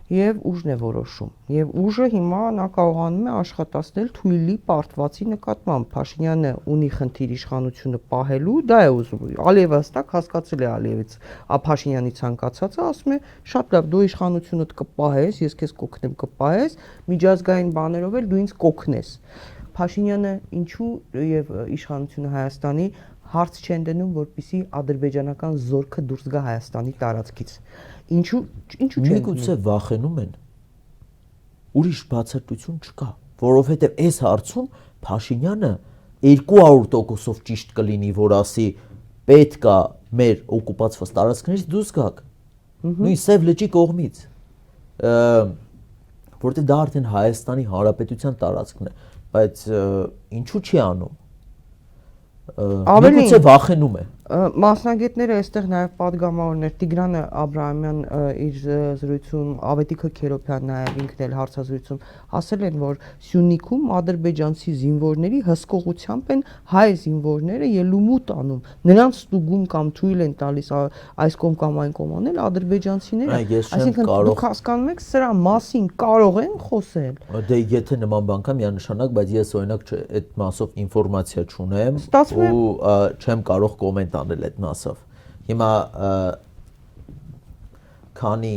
եւ ուժն է որոշում։ Եվ ուժը հիմա նա կարողանում է աշխատացնել թույլի պարտվածի նկատմամբ։ Փաշինյանը ունի խնդիր իշխանությունը պահելու, դա է ուզում։ Ալիևը հստակ հասկացել է Ալիևից, Փաշինյանի ցանկացածը, ասում է, շատ լավ, դու իշխանությունդ կպահես, ես քեզ կօգնեմ կպահես, միջազգային բաներով էլ դու ինձ կօգնես։ Փաշինյանը ինչու եւ իշխանությունը Հայաստանի հարց չեն դնում, որպեսզի ադրբեջանական զորքը դուրս գա Հայաստանի տարածքից։ Ինչու չեն։ Միգուցե վախենում են։ Ուրիշ բացատրություն չկա, որովհետև այս հարցում Փաշինյանը 200%-ով ճիշտ կլինի, որ ասի պետք է մեր օկուպացված տարածքներից դուրս գաք։ Նույն Սև լճի կողմից, որտեղ դա արդեն Հայաստանի Հանրապետության տարածքն է, բայց ինչու չի անում։ Միգուցե վախենում է։ Մասնագետները այստեղ նաև падգամավորներ Տիգրանը Աբրահամյան իր զրույցում, Ավետիքը Քերոփյան նաև ինքն էլ հարցազրույցում ասել են, որ Սյունիքում ադրբեջանցի զինվորների հսկողությամբ են հայ զինվորները ելումուտ անում, նրանց ստուգում կամ թույլ են տալիս այս կողմ կամ այն կողմ անել ադրբեջանցիները, այսինքն դուք հասկանում եք սրա մասին կարող են խոսել։ Դե եթե նման բան կա միանշանակ, բայց ես օրինակ այդ մասով ինֆորմացիա չունեմ ու չեմ կարող կոմենտ անել այդ մասով։ Հիմա քանի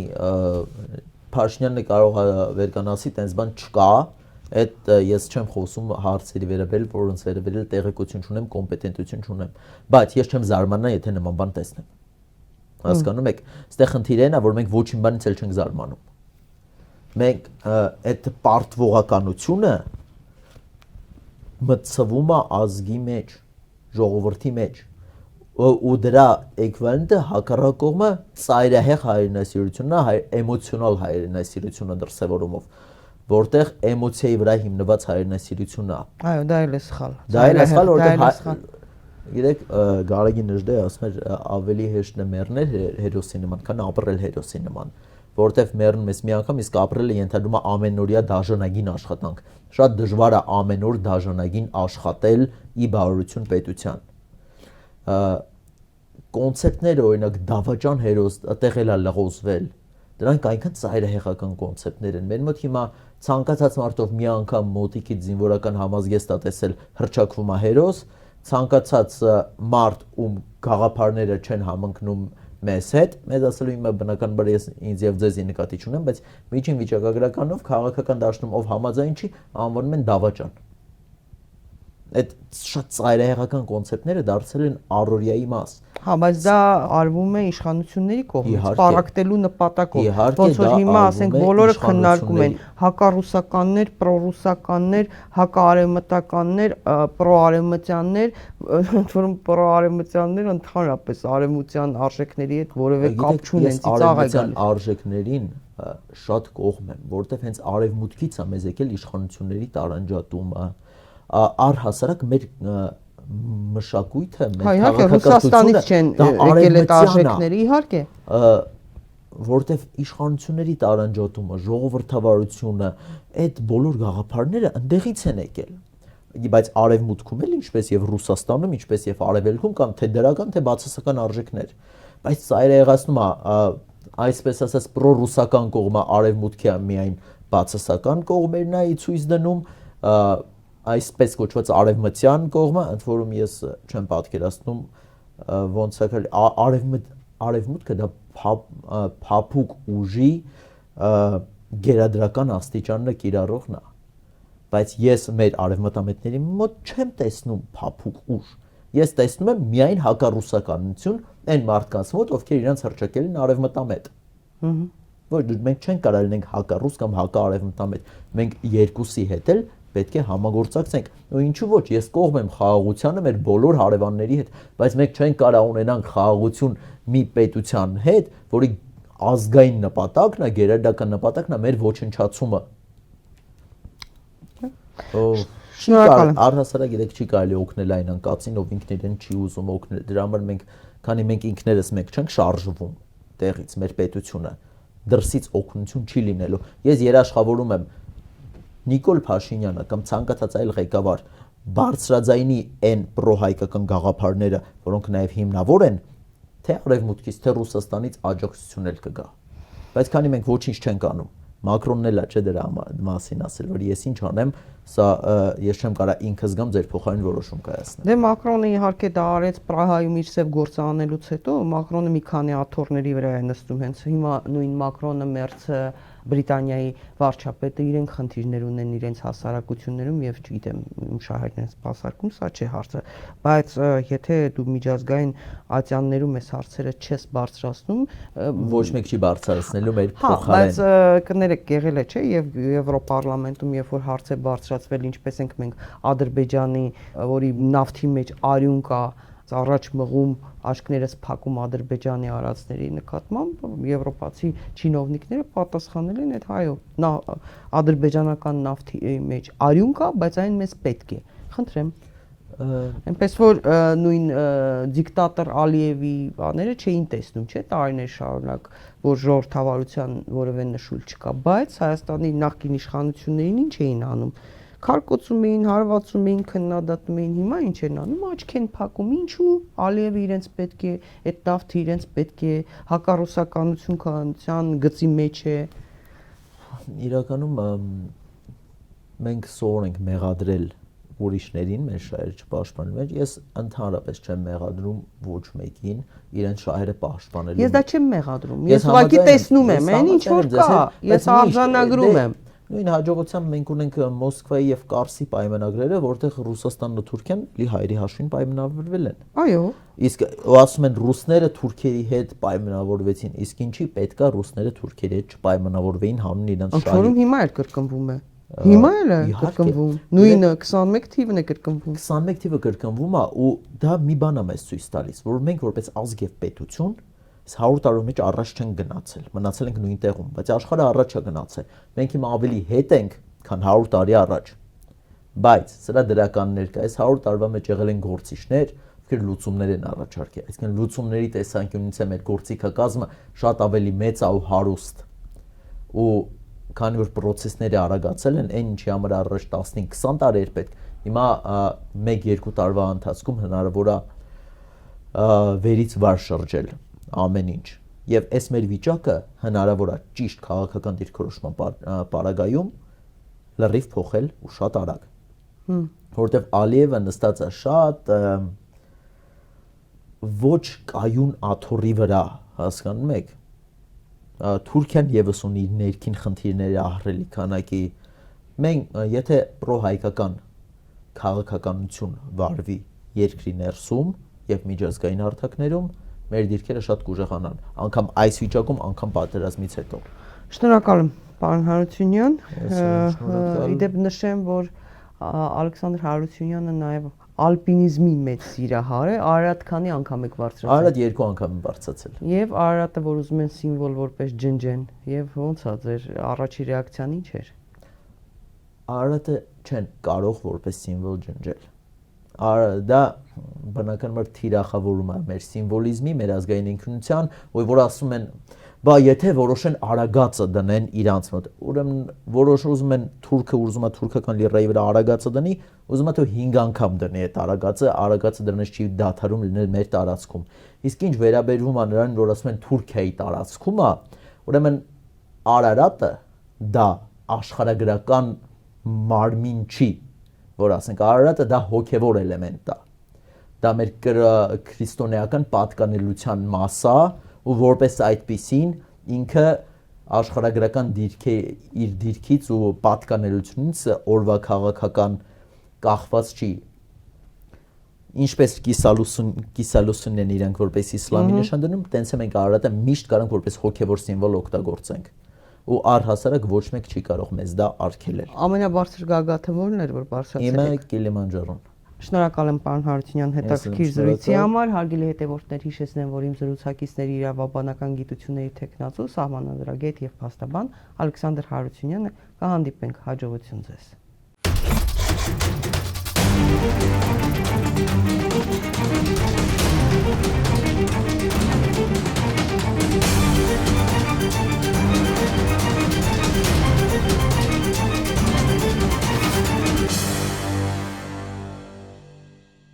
Փաշինյանը կարող է վերկանացի, տենց բան չկա, այդ ես չեմ խոսում հարցերի վերաբերել, որոնց վերաբերել տեղեկություն չունեմ, կոմպետենտություն չունեմ, բայց ես չեմ զարմանա, եթե նման բան տեսնեմ։ Հասկանում եք, այստեղ խնդիրն է, որ մենք ոչինչ բանից էլ չենք զարմանում։ Մենք այդ պարտվողականությունը մտցվում է ազգի մեջ, ժողովրդի մեջ ու դրա էկվիվալենտը հակառակ կողմը ծայրահեղ հայրենասիրությունն է, էմոցիոնալ հայրենասիրությունը դրսևորումով, որտեղ էմոցիայի վրա հիմնված հայրենասիրությունն է։ Այո, դա էլ է սխալ։ Դա էլ է սխալ, որտեղ գիտեք, Գարեգին Նժդեհը ասում էր ավելի հեշտ է մեռնել հերոսի նման, քան ապրել հերոսի նման, որտեղ մեռնում ես մի անգամ, իսկ ապրելը ենթադրում է ամենօրյա դաժանագին աշխատանք։ Շատ դժվար է ամեն օր դաժանագին աշխատել ի բարօրություն պետության։ Կոնցեպտները, օրինակ դավաճան հերոս, այդտեղ էլ է լղոզվել։ Դրանք այնքան ծայրահեղական կոնցեպտներ են։ Մեր մոտ հիմա ցանկացած մարդով մի անգամ մոտիկից զինվորական համազգեստ է տեսել, հռչակվում է հերոս, ցանկացած մարդ ում գաղափարները չեն համընկնում մեզ հետ, մեզ ասելու հիմա բնականաբար ես ինձ եւ ձեզ նկատի չունեմ, բայց միջին վիճակագրականով քաղաքական դաշտում ով համաձայն չի, անվանում են դավաճան։ Այդ շատ ծայրահեղական կոնցեպտները դարձել են առօրյայի մաս։ Հա, բայց դա արվում է իշխանությունների կողմից, պարակտելու նպատակով։ Ոնց որ հիմա ասենք բոլորը քննարկում են հակառուսականներ, պրոռուսականներ, հակաարևմտականներ, պրոարևմտյաններ, ոնց որ պրոարևմտյանները ընդհանրապես արևմտյան արժեքների հետ որևէ կապ չունեն, ծիծաղ է գալիս։ Արժեքներին շատ կողմ եմ, որովհետև հենց արևմուտքից է մեզ եկել իշխանությունների տարանջատումը, առհասարակ մեր մշակույթը, Հա, իհարկե, Ռուսաստանից չեն եկել այդ արժեքները, իհարկե։ Որտեվ իշխանությունների տարանջատումը, ժողովրդավարությունը, այդ բոլոր գաղափարները ընդեղից են եկել։ Բայց արևմուտքում էլ ինչպես եւ Ռուսաստանում, ինչպես եւ արևելքում կան թե դրական, թե բացասական արժեքներ։ Բայց սա եղածնում է այսպես ասած պրոռուսական կողմը արևմուտքի միայն բացասական կողմերն է ցույց դնում, այսպես կոչված արևմտյան կողմը, ընդ որում ես չեմ պատկերացնում ոնց է արևմուտքը դա փափուկ ուժի գերադրական աստիճանը կիրառողն է, բայց ես մեր արևմտամետների մոտ չեմ տեսնում փափուկ ուժ, ես տեսնում եմ միայն հակառուսականություն այն մարդկանց մոտ, ովքեր իրենց հռչակել են արևմտամետ։ Ոչ, մենք չենք կարող լինենք հակառուս կամ հակաարևմտամետ, մենք երկուսի հետ էլ պետք է համագործակցենք։ Ու ինչու ոչ, ես կողմ եմ խաղաղությանը մեր բոլոր հարևանների հետ, բայց մենք չենք կարող ունենանք խաղաղություն մի պետության հետ, որի ազգային նպատակն է, գերադական նպատակն է մեր ոչնչացումը։ Առհասարակ գիտեք չի կարելի օգնել այն անկացին, ով ինքն իրեն չի ուզում օգնել։ Դրա համար քանի մենք ինքներս մեկ չենք շարժվում տեղից մեր պետությունը, դրսից օգնություն չի լինելու։ Ես երաշխավորում եմ Նիկոլ Փաշինյանը կամ ցանկացած այլ ղեկավար բարձրաձայնի այն պրոհայկական գաղափարները, որոնք նաև հիմնավոր են, թե արևմուտքից, թե Ռուսաստանից աջակցություն էլ կգա։ Բայց քանի մենք ոչինչ չենք անում, Մակրոնն էլ չէ դրա մասին ասել, որ ես ինչ անեմ, սա ես չեմ կարող ինքս գամ ձեր փոխարեն որոշում կայացնել։ Դե Մակրոնը իհարկե դա արեց Պրահայում իր սև գործը անելուց հետո, Մակրոնը մի քանի աթոռների վրա է նստում, հենց հիմա նույն Մակրոնը, Մերցը, Բրիտանիայի վարչապետը իրենք խնդիրներ ունեն իրենց հասարակություններում եւ չգիտեմ ում շահերն են սպասարկում, սա չէ հարցը, բայց եթե դու միջազգային ատյաններում այս հարցերը չես բարձրացնում, ոչ մեկ չի բարձրացնելու մեր փոխարեն։ Բայց կներեք եղել է, չէ, եւ Եվրոպարլամենտում երբ որ հարց է բարձրացվել, ինչպես ենք մենք Ադրբեջանի, որի նավթի մեջ արյուն կա, առաջ մղում, աշկներս փակում Ադրբեջանի արածների նկատմամբ, եվրոպացի չինովնիկները պատասխանել են, այդ հայո, ադրբեջանական նավթի մեջ արյուն կա, բայց այն մեզ պետք է։ Խնդրեմ։ Այնպես որ նույն դիկտատոր Ալիևի բաները չէին տեսնում, չէ, տարիներ շարունակ, որ ժողովրդավարության որևէ նշույլ չկա, բայց Հայաստանի նախկին իշխանություններին ինչ էին անում։ Քարկոծում էին, հարվածում էին, քննադատում էին, հիմա ինչ են անում, աչք են փակում, ինչու Ալիևը իրենց պետք է, այդ նավթը իրենց պետք է, հակառուսականություն քանության գծի մեջ է։ Իրականում մենք սովոր ենք մեղադրել ուրիշներին մեր շահերը չպաշտպանելու, ես ընդհանրապես չեմ մեղադրում ոչ մեկին իրենց շահերը պաշտպանելու։ Ես դա չեմ մեղադրում, ես ուղղակի տեսնում եմ, այն ինչ որ կա, ես արձանագրում եմ։ Նույն հաջողությամբ մենք ունենք Մոսկվայի եւ Կարսի պայմանագրերը, որտեղ Ռուսաստանն ու Թուրքիան լի հայերի հաշվին պայմանավորվել են։ Այո։ Իսկ ասում են ռուսները թուրքերի հետ պայմանավորվեցին, իսկ ինչի պետքա ռուսները թուրքերի հետ չպայմանավորվեին հանուն իրենց շահի։ Որում հիմա էլ կրկնվում է։ Հիմա էլ է կրկնվում։ Նույնը 21 թիվն է կրկնվում։ 21 թիվը կրկնվում է ու դա մի բան է մեզ ցույց տալիս, որ մենք որպես ազգ եւ պետություն 100 տարու մեջ առաջ չենք գնացել, մնացել ենք նույն տեղում, բայց աշխարհը առաջ է գնացել։ Մենք հիմա ավելի հետ ենք, քան 100 տարի առաջ։ Բայց սրա դրականներ կա, այս 100 տարվա մեջ եղել են գործիչներ, ովքեր լուծումներ են առաջարկել։ Այսինքն լուծումների տեսանկյունից է մեր գործիքակազմը շատ ավելի մեծ ու հարուստ։ Ու քանի որ process-ները արագացել են, այն ինչի համար առաջ 15-20 տարի էր պետք, հիմա 1-2 տարվա ընթացքում հնարավոր է վերից վար շրջել ամեն ինչ։ Եվ այս մեր վիճակը հնարավոր է ճիշտ քաղաքական դիրքորոշման պարագայում լրիվ փոխել ու շատ արագ։ Որտեվ Ալիևը նստած է շատ ոչ կայուն աթոռի վրա, հասկանում եք։ Թուրքիան եւս ունի ներքին խնդիրների ահռելի քանակի։ Մենք եթե պրոհայկական քաղաքականություն վարվի երկրի ներսում եւ միջազգային հարթակներում, մեր դիրքերը շատ կուժեղանան, անգամ այս վիճակում, անգամ պատերազմից հետո։ Շնորհակալ եմ, պարոն Հարությունյան։ Իդեպ նշեմ, որ Ալեքսանդր Հարությունյանը նաեւ ալպինիզմի մեծ սիրահար է, Արարատ քանի անգամ եք բարձրացել։ Արարատ 2 անգամ եմ բարձրացել։ Եվ Արարատը, որ ուզում են սիմվոլ որպես ջնջեն, եւ ոնց է ձեր առաջի ռեակցիան ինչ էր։ Արարատը չեն կարող որպես սիմվոլ ջնջել։ դա բնականաբար թիրախավորում է մեր սիմվոլիզմի, մեր ազգային ինքնության, որ ասում են բա եթե որոշեն արագածը դնեն իրանց մոտ, ուրեմն որոշ ուզում են թուրքը ուզում է թուրքական լիրայի վրա արագածը դնի, ուզում է թե 5 անգամ դնի այդ արագածը դրանից չի դադարում լինել մեր տարածքում։ Իսկ ինչ վերաբերվում է նրան, որ ասում են Թուրքիայի տարածքում է, ուրեմն Արարատը դա աշխարհագրական մարմին չի, որ ասենք Արարատը դա հոգևոր էլեմենտ է։ Դա մեր քրիստոնեական պատկանելության մաս է ու որպես այդպիսին ինքը աշխարհագրական իր դիրքից ու պատկանելությունից օրվա քաղաքական կախված չի։ Ինչպես կիսալուսունն են իրենք որպես իսլամի նշան դնում, տենց է մենք Արարատը միշտ կարող որպես հոգևոր սիմվոլ օգտագործենք։ Ու առհասարակ ոչ մեկ չի կարող մեզ դա արգելել։ Ամենաբարձր գագաթը ո՞րն էր, որ բարձրացել Իմը եք։ Կիլիմանջարոն։ Շնորհակալ եմ պարոն Հարությունյան հետաքրքիր զրույցի համար, հարգելի հետևորդներ, հիշեցնեմ, որ իմ զրուցակիցների իրավաբանական գիտությունների թեկնածու, սահմանադրագետ եւ փաստաբան Ալեքսանդր Հարությունյանը, կհանդիպենք, հաջողություն ձեզ։